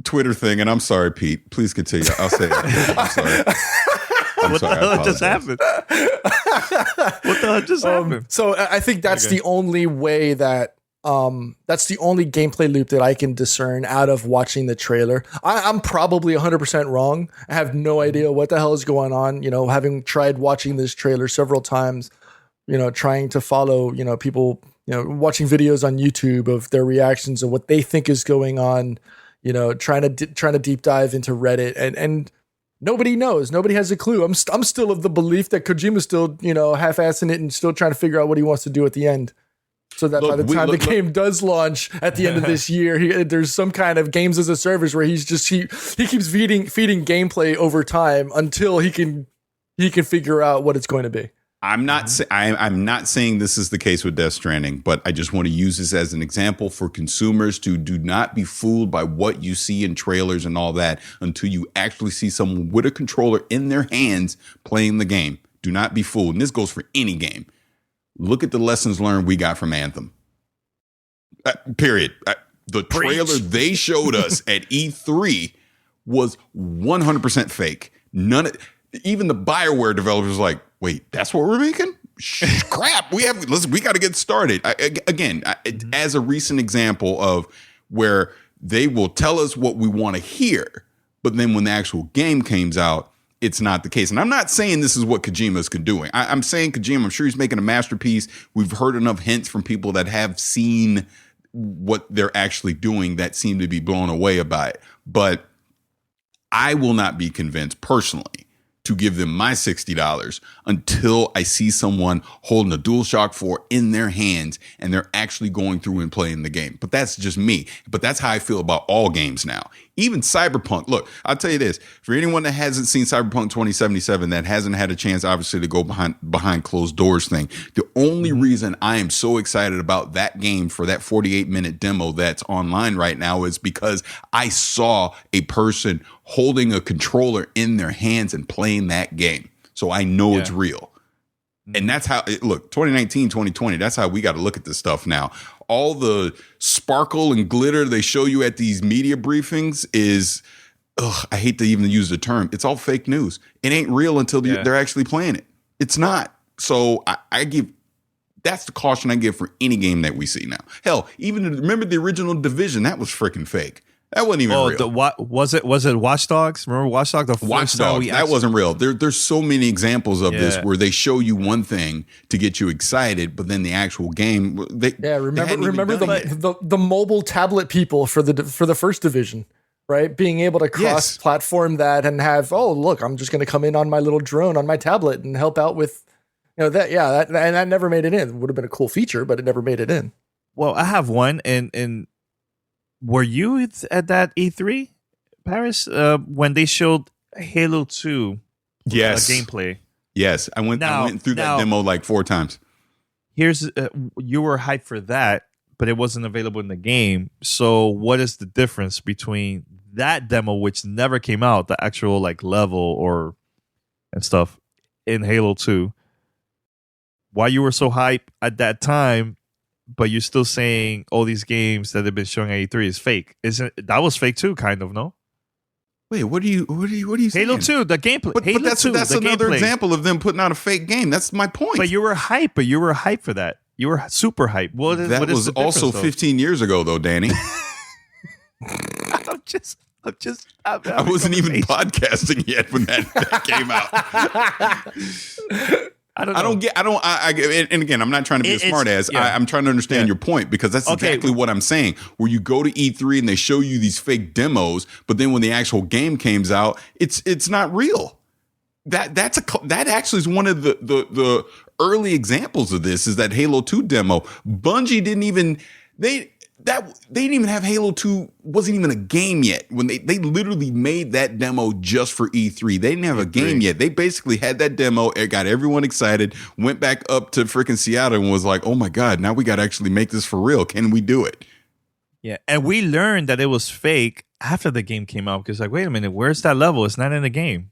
Twitter thing, and I'm sorry, Pete. Please continue. I'll say it. I'm sorry. What the hell just happened? What the hell just happened? So I think that's the only way that That's the only gameplay loop that I can discern out of watching the trailer. I'm probably 100% wrong. I have no idea what the hell is going on. Having tried watching this trailer several times, trying to follow, people, watching videos on YouTube of their reactions and what they think is going on, trying to deep dive into Reddit and nobody knows. Nobody has a clue. I'm still of the belief that Kojima's still, half-assing it and still trying to figure out what he wants to do at the end. So that by the time the game does launch at the end of this year, there's some kind of games as a service where he keeps feeding gameplay over time until he can figure out what it's going to be. I'm not saying this is the case with Death Stranding, but I just want to use this as an example for consumers to do not be fooled by what you see in trailers and all that until you actually see someone with a controller in their hands playing the game. Do not be fooled. And this goes for any game. Look at the lessons learned we got from Anthem. Period. The trailer they showed us at E3 was 100% fake. Even the BioWare developers was like, wait, that's what we're making? Crap. We got to get started. As a recent example of where they will tell us what we want to hear, but then when the actual game comes out, it's not the case. And I'm not saying this is what Kojima's doing. I'm saying Kojima, I'm sure he's making a masterpiece. We've heard enough hints from people that have seen what they're actually doing that seem to be blown away by it. But I will not be convinced personally to give them my $60 until I see someone holding a DualShock 4 in their hands and they're actually going through and playing the game. But that's just me. But that's how I feel about all games now. Even Cyberpunk. Look, I'll tell you this. For anyone that hasn't seen Cyberpunk 2077, that hasn't had a chance, obviously, to go behind closed doors thing, the only reason I am so excited about that game for that 48-minute demo that's online right now is because I saw a person holding a controller in their hands and playing that game. So I know it's real. And that's how look, 2019, 2020, that's how we got to look at this stuff now. All the sparkle and glitter they show you at these media briefings is, I hate to even use the term. It's all fake news. It ain't real until they're actually playing it. It's not. So that's the caution I give for any game that we see now. Hell, even remember the original Division, that was freaking fake. That wasn't even real. Was it Watch Dogs? Remember Watch Dogs? Watch Dogs. That wasn't real. There's so many examples of this where they show you one thing to get you excited, but then the actual game. Remember the mobile tablet people for the first Division, right? Being able to cross-platform that and have, look, I'm just going to come in on my little drone on my tablet and help out with, that. Yeah, and that never made it in. It would have been a cool feature, but it never made it in. Well, I have one, and were you at that E3, Paris, when they showed Halo 2 gameplay? Yes, I went through that demo like 4 times. Here's you were hyped for that, but it wasn't available in the game. So what is the difference between that demo, which never came out, the actual level and stuff in Halo 2? Why you were so hyped at that time, but you're still saying all these games that they've been showing at E3 is fake? Isn't that was fake too? Kind of, no. Wait, what are you saying? Halo 2, the gameplay. But that's another example of them putting out a fake game. That's my point. But you were hyped for that. You were super hyped. That was also 15 years ago, though, Danny. I wasn't even podcasting yet when that came out. And again, I'm not trying to be a smart ass. I'm trying to understand your point, because that's exactly what I'm saying. Where you go to E3 and they show you these fake demos, but then when the actual game comes out, it's not real. That actually is one of the early examples of this, is that Halo 2 demo. Bungie didn't even have Halo 2, wasn't even a game yet when they literally made that demo just for E3. They didn't have a game yet. They basically had that demo. It got everyone excited, went back up to freaking Seattle and was like, oh my God, now we got to actually make this for real. Can we do it? Yeah. And we learned that it was fake after the game came out, because wait a minute, where's that level? It's not in the game.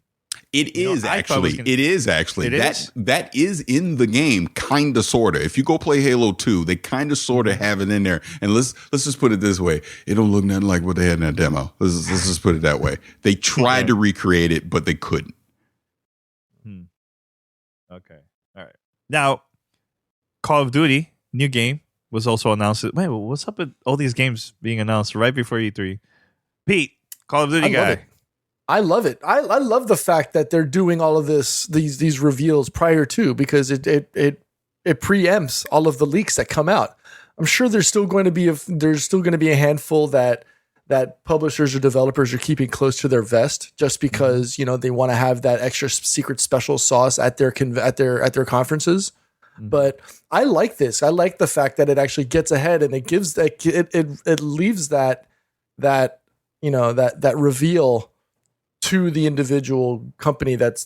It is actually. That is in the game, kind of, sort of. If you go play Halo 2, they kind of, sort of have it in there. And let's just put it this way: it don't look nothing like what they had in that demo. Let's just put it that way. They tried to recreate it, but they couldn't. Okay, all right. Now, Call of Duty, new game, was also announced. Wait, what's up with all these games being announced right before E3? Pete, Call of Duty guy. I love it. I love the fact that they're doing all of these reveals prior to, because it preempts all of the leaks that come out. I'm sure there's still going to be a handful that publishers or developers are keeping close to their vest, just because they want to have that extra secret special sauce at their conferences. Mm-hmm. But I like this. I like the fact that it actually gets ahead and it gives that it leaves that reveal to the individual company that's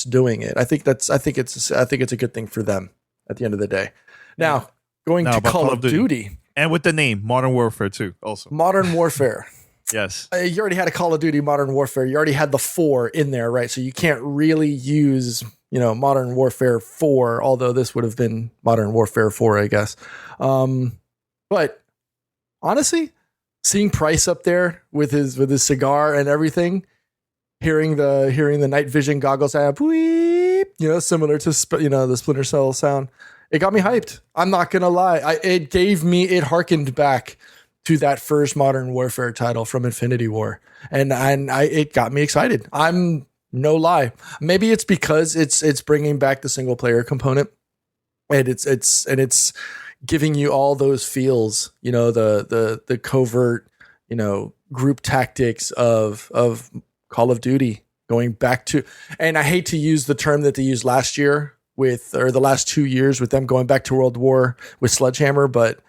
doing it. I think it's a good thing for them at the end of the day. Now, going to Call of Duty. And with the name Modern Warfare too, also. Modern Warfare. Yes. You already had a Call of Duty Modern Warfare. You already had the 4 in there, right? So you can't really use, Modern Warfare 4, although this would have been Modern Warfare 4, I guess. But honestly, seeing Price up there with his cigar and everything, hearing the night vision goggles app, weep, similar to the Splinter Cell sound, it got me hyped. I'm not gonna lie. It harkened back to that first Modern Warfare title from Infinity War, and it got me excited. I'm no lie. Maybe it's because it's bringing back the single player component, and it's giving you all those feels. The covert, group tactics of Call of Duty, going back to, and I hate to use the term that they used last year the last 2 years with them going back to World War with Sledgehammer, but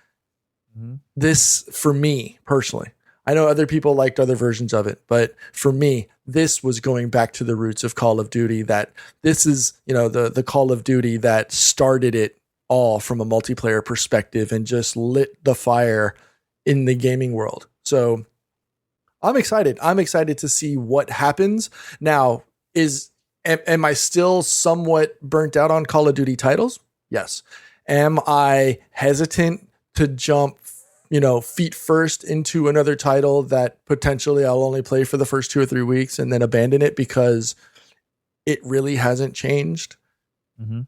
this, for me personally, I know other people liked other versions of it, but for me, this was going back to the roots of Call of Duty. That this is, the Call of Duty that started it all from a multiplayer perspective and just lit the fire in the gaming world. So I'm excited. I'm excited to see what happens. Now, am I still somewhat burnt out on Call of Duty titles? Yes. Am I hesitant to jump, feet first into another title that potentially I'll only play for the first 2 or 3 weeks and then abandon it because it really hasn't changed? Mm-hmm.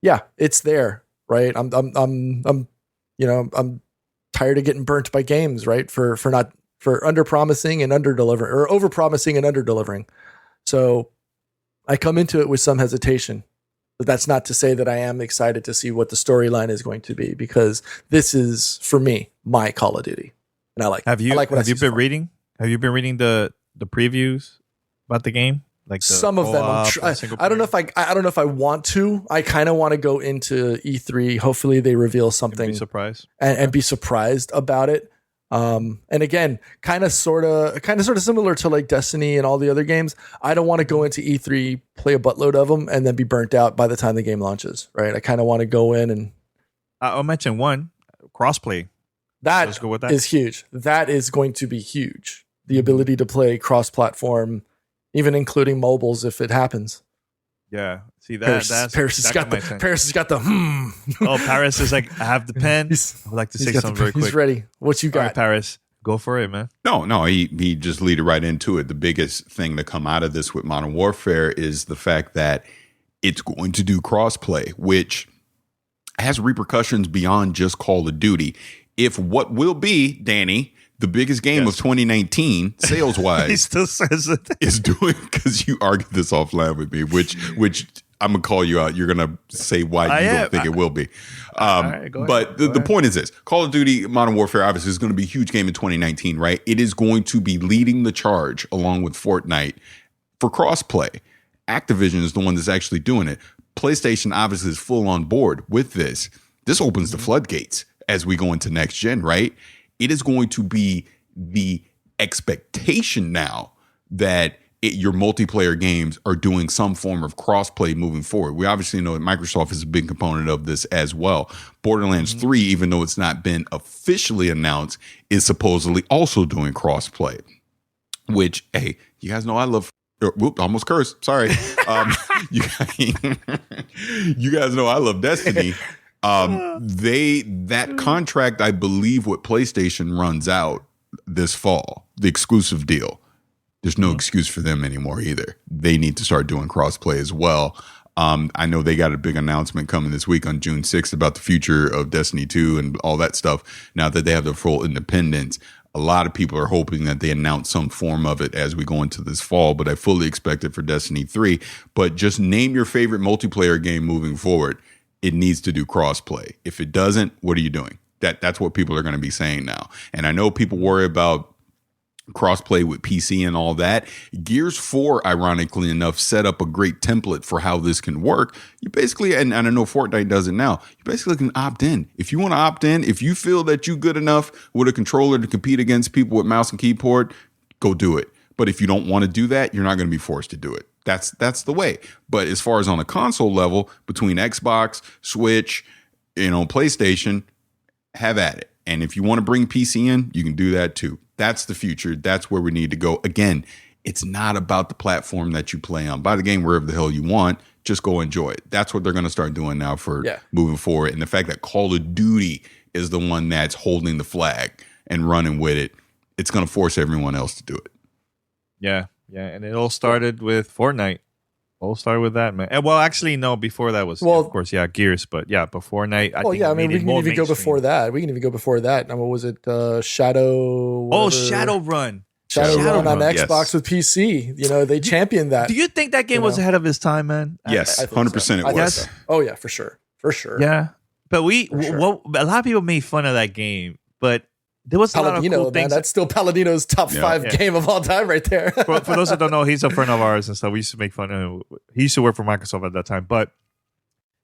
Yeah, it's there, right? I'm tired of getting burnt by games, right? For under promising and under delivering, or over promising and under delivering. So I come into it with some hesitation, but that's not to say that I am excited to see what the storyline is going to be, because this is, for me, my Call of Duty, and I like. Have you been reading the previews about the game? Like some of them, I don't know if I want to. I kind of want to go into E3. Hopefully, they reveal something. And be surprised and be surprised about it. And again, kind of sort of similar to like Destiny and all the other games. I don't want to go into E3, play a buttload of them, and then be burnt out by the time the game launches. Right? I kind of want to go in and. I'll mention one: crossplay. That is huge. That is going to be huge. The ability to play cross-platform, even including mobiles, if it happens. Yeah. See that Paris has got the Oh, Paris is like, I have the pen. I'd like to say something very quick. He's ready. What you got? All right, Paris, go for it, man. No, he just lead it right into it. The biggest thing to come out of this with Modern Warfare is the fact that it's going to do crossplay, which has repercussions beyond just Call of Duty. If what will be, Danny, the biggest game of 2019, sales wise, he still says it, is doing, because you argued this offline with me, which I'm gonna call you out. You're gonna say why you don't think it will be. But the point is this: Call of Duty Modern Warfare obviously is going to be a huge game in 2019, right? It is going to be leading the charge along with Fortnite for crossplay. Activision is the one that's actually doing it. PlayStation obviously is full on board with this. This opens the floodgates as we go into next gen, right? It is going to be the expectation now that your multiplayer games are doing some form of crossplay moving forward. We obviously know that Microsoft is a big component of this as well. Borderlands 3, even though it's not been officially announced, is supposedly also doing crossplay, which, hey, you guys know I love... Whoop, almost cursed. Sorry. You guys know I love Destiny. That contract, I believe, with PlayStation runs out this fall, the exclusive deal. There's no excuse for them anymore either. They need to start doing crossplay as well. I know they got a big announcement coming this week on June 6th about the future of Destiny 2 and all that stuff. Now that they have their full independence, a lot of people are hoping that they announce some form of it as we go into this fall, but I fully expect it for Destiny 3. But just name your favorite multiplayer game moving forward. It needs to do crossplay. If it doesn't, what are you doing? That's what people are going to be saying now. And I know people worry about crossplay with PC and all that. Gears 4, ironically enough, set up a great template for how this can work. You basically, and I know Fortnite does it now, you basically can opt in. If you want to opt in, if you feel that you're good enough with a controller to compete against people with mouse and keyboard, go do it. But if you don't want to do that, you're not going to be forced to do it. That's the way. But as far as on a console level, between Xbox, Switch, PlayStation, have at it. And if you want to bring PC in, you can do that too. That's the future. That's where we need to go. Again, it's not about the platform that you play on. Buy the game wherever the hell you want. Just go enjoy it. That's what they're going to start doing now for moving forward. And the fact that Call of Duty is the one that's holding the flag and running with it, it's going to force everyone else to do it. Yeah. And it all started with Fortnite. All started with that, man. And, well, actually, no. Before that was, of course, Gears. But before Fortnite. We can even go before that. And what was it? Shadow. Shadowrun. Shadowrun on Xbox with PC. They championed that. Do you think that game was ahead of its time, man? Yes, 100% it was. So. Oh yeah, for sure. Yeah, but a lot of people made fun of that game, but there was a lot of cool things. That's still Paladino's top 5 game of all time right there. for those that don't know, he's a friend of ours and stuff. We used to make fun of him. He used to work for Microsoft at that time. But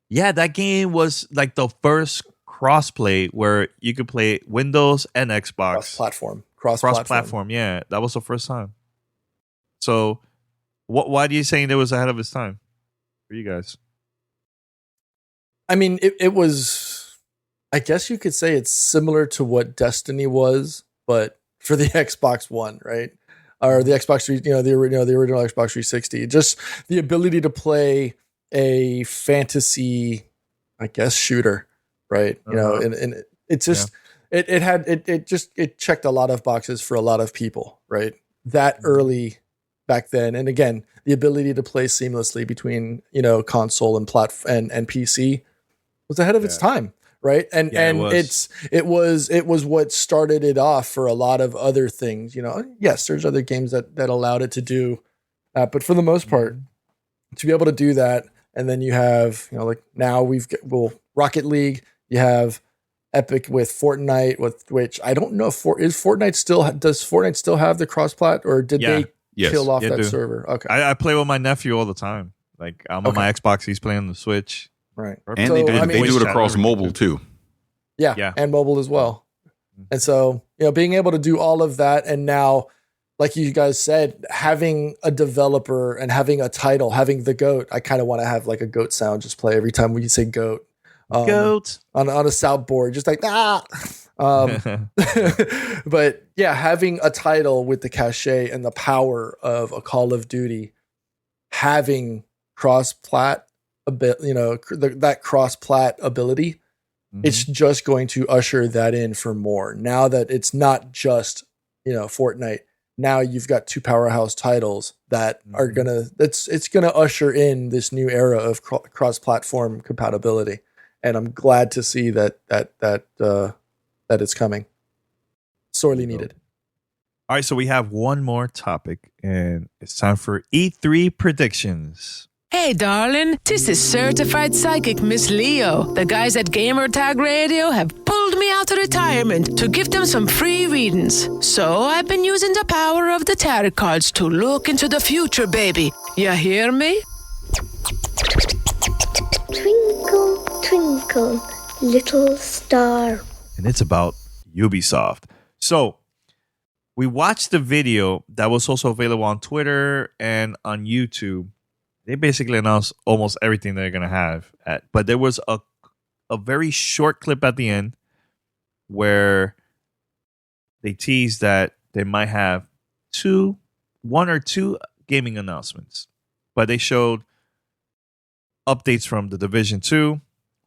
yeah, that game was like the first crossplay where you could play Windows and Xbox. Cross-platform. Yeah, that was the first time. So why do you saying it was ahead of its time for you guys? I mean, it was... I guess you could say it's similar to what Destiny was, but for the Xbox One, right? Or the Xbox 3, the original Xbox 360. Just the ability to play a fantasy, I guess, shooter, right? And it's just it checked a lot of boxes for a lot of people, right? That early back then, and again, the ability to play seamlessly between console and and PC was ahead of its time. Right. And it was what started it off for a lot of other things. Yes, there's other games that allowed it to do. But for the most part, to be able to do that. And then you have, now Rocket League, you have Epic with Fortnite, which I don't know if does Fortnite still have the cross-plat, or did they kill off that server? Okay. I play with my nephew all the time. Like I'm on my Xbox, he's playing on the Switch. Right. And they do it across mobile too. Yeah. And mobile as well. And so, being able to do all of that, and now, like you guys said, having a developer and having a title, having the GOAT, I kind of want to have like a GOAT sound just play every time when you say GOAT. GOAT. On a soundboard, just like, but yeah, having a title with the cachet and the power of a Call of Duty, having cross-plat, that cross-plat ability, it's just going to usher that in for more. Now that it's not just Fortnite, now you've got 2 powerhouse titles that are it's gonna usher in this new era of cross-platform compatibility, and I'm glad to see that it's coming. Sorely needed. All right, so we have one more topic, and it's time for E3 predictions. Hey, darling, this is certified psychic Miss Leo. The guys at Gamertag Radio have pulled me out of retirement to give them some free readings. So I've been using the power of the tarot cards to look into the future, baby. You hear me? Twinkle, twinkle, little star. And it's about Ubisoft. So we watched the video that was also available on Twitter and on YouTube. They basically announced almost everything they're going to have. But there was a very short clip at the end where they teased that they might have one or two gaming announcements. But they showed updates from The Division 2,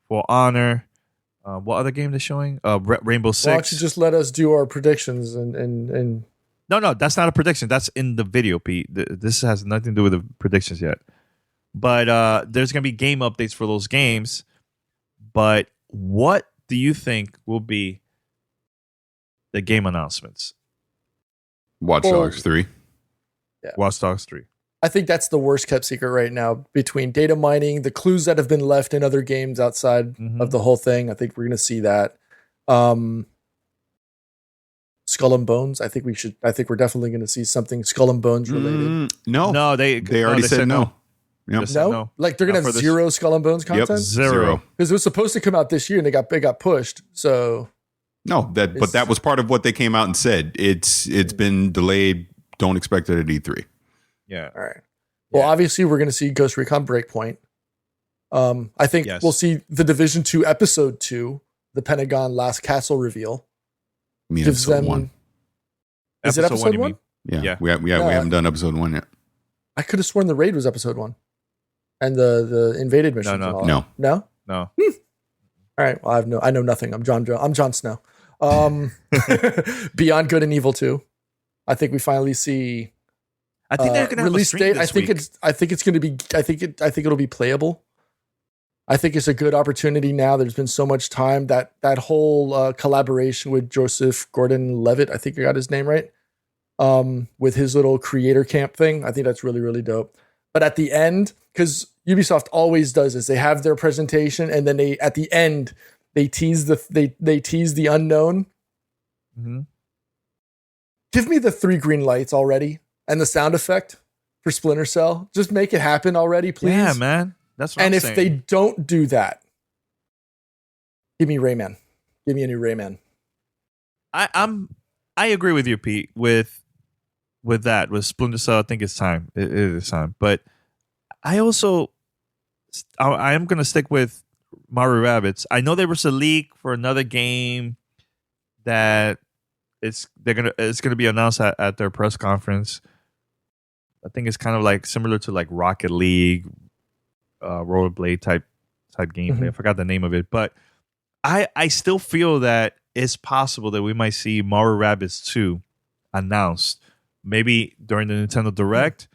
For Honor. What other game they're showing? Rainbow Six. Why don't you just let us do our predictions and... No, that's not a prediction. That's in the video, Pete. This has nothing to do with the predictions yet. But there's going to be game updates for those games. But what do you think will be the game announcements? Watch Dogs 3. Yeah. Watch Dogs 3. I think that's the worst kept secret right now, between data mining, the clues that have been left in other games outside of the whole thing. I think we're going to see that. Skull and Bones. I think we're definitely going to see something Skull and Bones related. No, they already said no. Yep. No? Like they're going to have zero Skull and Bones content? Yep, zero. Because it was supposed to come out this year and it got pushed. So no, but that was part of what they came out and said. It's been delayed. Don't expect it at E3. Yeah. All right. Well, obviously we're going to see Ghost Recon Breakpoint. I think we'll see the Division 2 Episode 2, the Pentagon Last Castle reveal. Gives them 1. Is it Episode 1? Yeah. We haven't done Episode 1 yet. I could have sworn the raid was Episode 1. And the invaded missions. No. All right. Well, I know nothing. I'm Jon Snow. Beyond Good and Evil 2. I think we finally see. I think they're going to have release a stream date. this week. I think it's going to be. I think it'll be playable. I think it's a good opportunity now. There's been so much time that whole collaboration with Joseph Gordon-Levitt. I think I got his name right. With his little creator camp thing. I think that's really, really dope. But at the end, because Ubisoft always does this, they have their presentation and then at the end they tease the unknown. Mm-hmm. Give me the 3 green lights already and the sound effect for Splinter Cell. Just make it happen already, please. Yeah, man. That's what I'm saying. And if they don't do that, give me Rayman. Give me a new Rayman. I agree with you, Pete, with that. With Splinter Cell, I think it's time. It is time. But I am going to stick with Mario Rabbids. I know there was a leak for another game that it's going to be announced at their press conference. I think it's kind of like similar to like Rocket League, rollerblade type gameplay. Mm-hmm. I forgot the name of it, but I still feel that it's possible that we might see Mario Rabbids 2 announced, maybe during the Nintendo Direct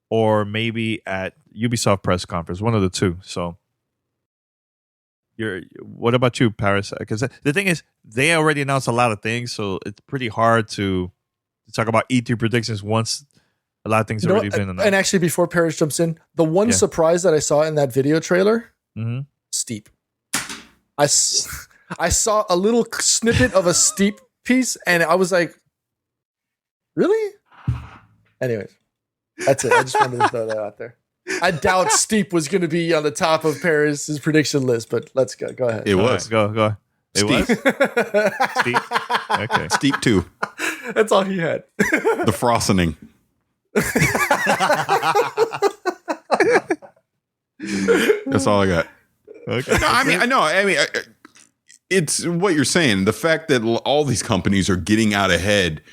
or maybe at Ubisoft press conference, one of the two. So, what about you, Paris? Because the thing is, they already announced a lot of things, so it's pretty hard to talk about E3 predictions once a lot of things have already been announced. And actually, before Paris jumps in, the one surprise that I saw in that video trailer, Steep. I saw a little snippet of a Steep piece, and I was like, really? Anyways, that's it. I just wanted to throw that out there. I doubt Steep was going to be on the top of Paris's prediction list, but let's go. Go ahead. It was. Go. It Steep. was? Steep? Okay. Steep 2. That's all he had. The frosting. That's all I got. Okay. No, I mean, it's what you're saying. The fact that all these companies are getting out ahead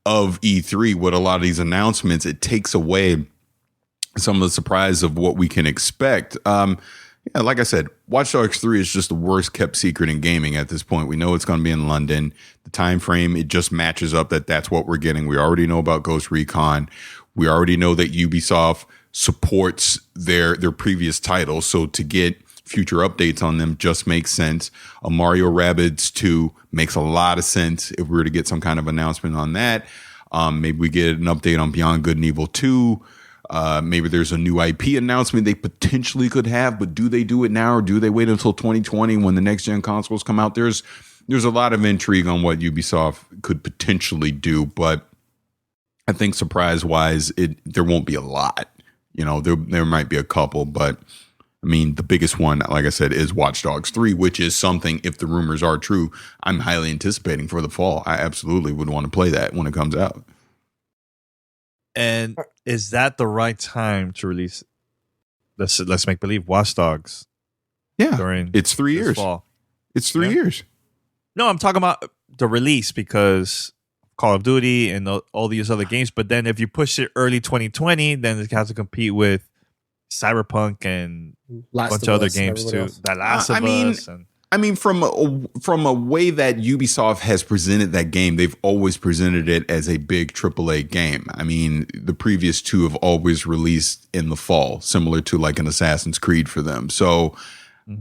of E3 with a lot of these announcements, it takes away some of the surprise of what we can expect. Like I said, Watch Dogs 3 is just the worst kept secret in gaming at this point. We know it's going to be in London. The time frame, it just matches up that's what we're getting. We already know about Ghost Recon. We already know that Ubisoft supports their previous titles. So to get future updates on them just makes sense. A Mario Rabbids 2 makes a lot of sense if we were to get some kind of announcement on that. Maybe we get an update on Beyond Good and Evil 2. Maybe there's a new IP announcement they potentially could have, but do they do it now or do they wait until 2020 when the next gen consoles come out? There's a lot of intrigue on what Ubisoft could potentially do, but I think surprise wise, there won't be a lot. You know, there might be a couple, but I mean, the biggest one, like I said, is Watch Dogs 3, which is something, if the rumors are true, I'm highly anticipating for the fall. I absolutely would want to play that when it comes out. And is that the right time to release? Let's make believe Watch Dogs. Yeah, during it's 3 years. Fall. It's 3 years. No, I'm talking about the release because Call of Duty and all these other games. But then if you push it early 2020, then it has to compete with Cyberpunk and a bunch of other games too. The Last of Us. I mean, from a way that Ubisoft has presented that game, they've always presented it as a big AAA game. I mean, the previous two have always released in the fall, similar to like an Assassin's Creed for them. So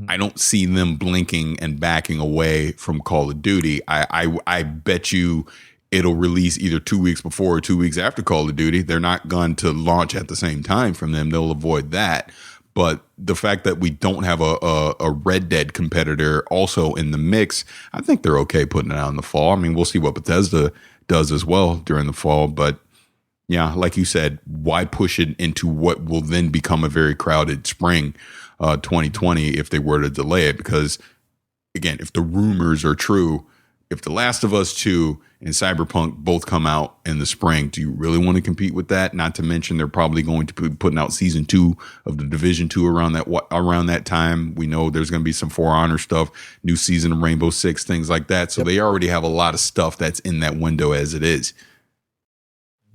I don't see them blinking and backing away from Call of Duty. I bet you it'll release either 2 weeks before or 2 weeks after Call of Duty. They're not going to launch at the same time from them. They'll avoid that. But the fact that we don't have a Red Dead competitor also in the mix, I think they're okay putting it out in the fall. I mean, we'll see what Bethesda does as well during the fall. But yeah, like you said, why push it into what will then become a very crowded spring 2020 if they were to delay it? Because again, if the rumors are true, if The Last of Us 2 and Cyberpunk both come out in the spring, do you really want to compete with that? Not to mention they're probably going to be putting out season 2 of the Division 2 around that time. We know there's going to be some For Honor stuff, new season of Rainbow Six, things like that. So they already have a lot of stuff that's in that window as it is.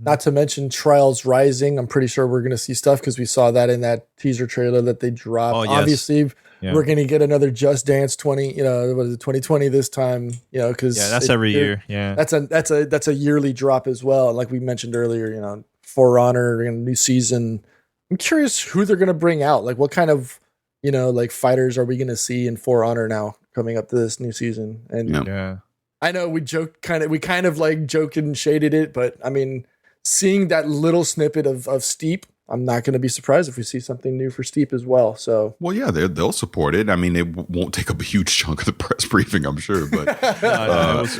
Not to mention Trials Rising. I'm pretty sure we're going to see stuff because we saw that in that teaser trailer that they dropped. Oh, yes. Obviously, we're going to get another Just Dance 2020 this time, because that's every year. Yeah, that's a yearly drop as well. Like we mentioned earlier, For Honor and new season. I'm curious who they're going to bring out. Like what kind of, like fighters are we going to see in For Honor now coming up to this new season? And I know we kind of like joked and shaded it, but I mean, seeing that little snippet of Steep, I'm not going to be surprised if we see something new for Steep as well. So, well, yeah, they'll support it. I mean, it won't take up a huge chunk of the press briefing, I'm sure, but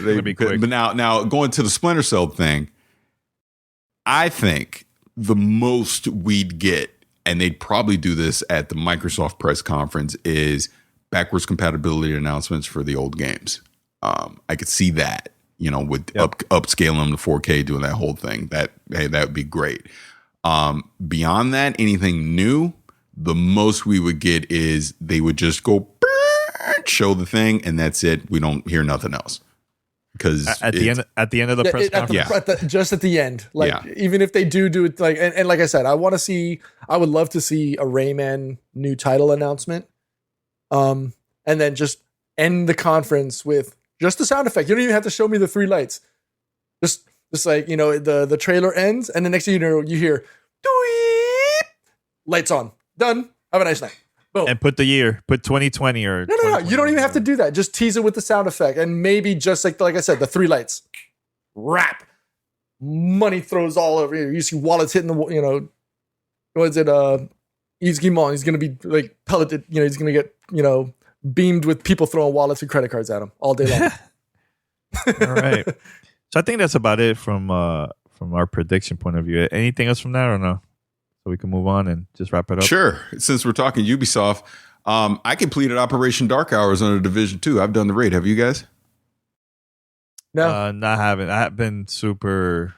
it'll be quick. But now going to the Splinter Cell thing, I think the most we'd get, and they'd probably do this at the Microsoft press conference, is backwards compatibility announcements for the old games. I could see that. With upscaling them to 4K, doing that whole thing, that would be great. Beyond that, anything new, the most we would get is they would just go show the thing, and that's it. We don't hear nothing else. Because at the end of the press conference, just at the end, even if they do it, like and like I said, I would love to see a Rayman new title announcement, and then just end the conference with just the sound effect. You don't even have to show me the 3 lights. Just like, the trailer ends, and the next thing you know, you hear, "Dweep!" Lights on. Done. Have a nice night. Boom. And put 2020 or... No. You don't even have to do that. Just tease it with the sound effect. And maybe just like I said, the 3 lights. Rap. Money throws all over you. You see wallets hitting the, what is it? Yves Guillemot. He's going to be like pelleted. He's going to get, beamed with people throwing wallets and credit cards at him all day long. All right. So I think that's about it from our prediction point of view. Anything else from that or no? So we can move on and just wrap it up. Sure. Since we're talking Ubisoft, I completed Operation Dark Hours under Division 2. I've done the raid. Have you guys? No. No, I haven't. I have been super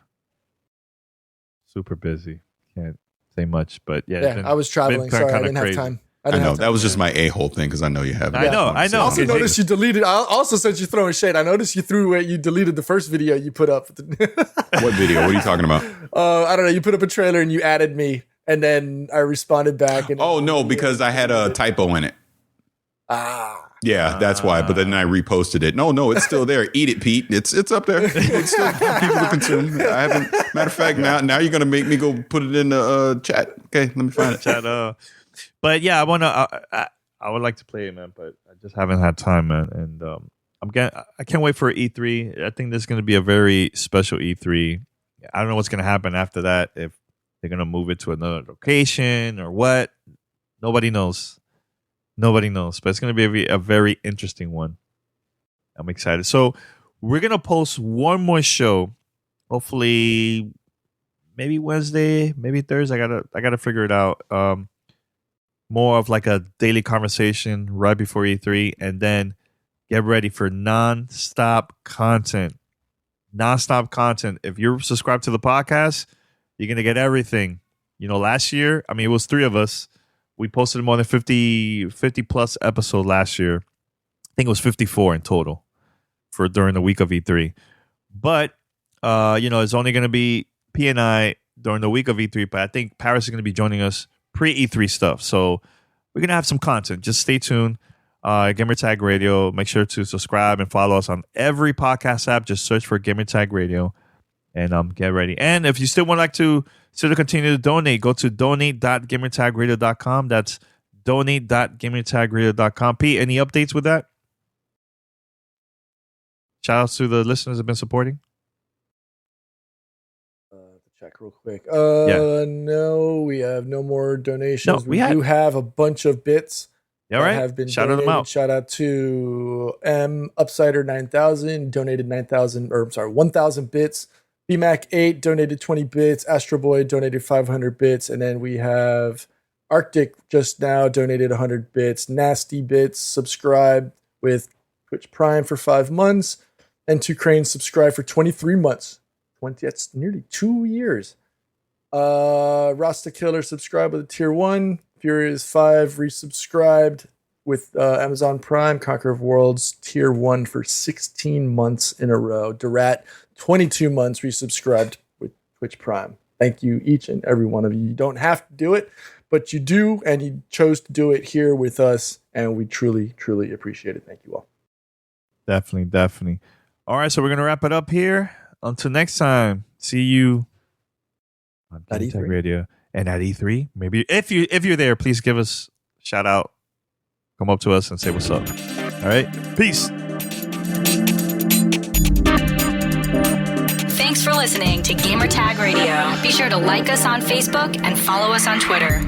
busy. Can't say much, but yeah. I was traveling. Sorry, I didn't have time. I know that was just my a-hole thing because I know you have. I know. I also noticed you deleted. Also, since you're throwing shade, I noticed you deleted the first video you put up. What video? What are you talking about? I don't know. You put up a trailer and you added me, and then I responded back. And no, because I had a typo in it. Yeah, that's why. But then I reposted it. No, it's still there. Eat it, Pete. It's up there. It's still for people to consume. I haven't. Matter of fact, now you're gonna make me go put it in the chat. Okay, let me find it. Chat. But yeah, I would like to play it, man, but I just haven't had time, man. And I can't wait for E3. I think this is going to be a very special E3. I don't know what's going to happen after that, if they're going to move it to another location or what. Nobody knows. But it's going to be a very interesting one. I'm excited. So we're going to post one more show, hopefully maybe Wednesday, maybe Thursday. I gotta figure it out. More of like a daily conversation right before E3, and then get ready for non-stop content. If you're subscribed to the podcast, you're going to get everything. Last year, it was 3 of us. We posted more than 50 plus episodes last year. I think it was 54 in total for during the week of E3. But, it's only going to be P and I during the week of E3, but I think Paris is going to be joining us pre-E3 stuff. So we're going to have some content. Just stay tuned. Gamertag Radio. Make sure to subscribe and follow us on every podcast app. Just search for Gamertag Radio and get ready. And if you still want to continue to donate, go to donate.gamertagradio.com. That's donate.gamertagradio.com. Pete, any updates with that? Shout outs to the listeners who have been supporting. Check real quick. No, we have no more donations. We do have a bunch of bits. All right. Have been Shout donated. them out. Shout out to Upsider 9000 donated 1,000 bits. BMAC 8 donated 20 bits. Astro Boy donated 500 bits, and then we have Arctic just now donated 100 bits. Nasty Bits subscribed with Twitch Prime for 5 months, and Two Cranes subscribed for 23 months. That's nearly 2 years. Rasta Killer subscribed with a tier 1. Furious 5 resubscribed with Amazon Prime. Conqueror of Worlds tier 1 for 16 months in a row. Durat 22 months resubscribed with Twitch Prime. Thank you, each and every one of you. You don't have to do it, but you do, and you chose to do it here with us, and we truly, truly appreciate it. Thank you all. Definitely. All right, so we're going to wrap it up here. Until next time, see you on At E3 Radio and at E3. Maybe if you're there, please give us a shout out. Come up to us and say what's up. All right, peace. Thanks for listening to Gamertag Radio. Be sure to like us on Facebook and follow us on Twitter.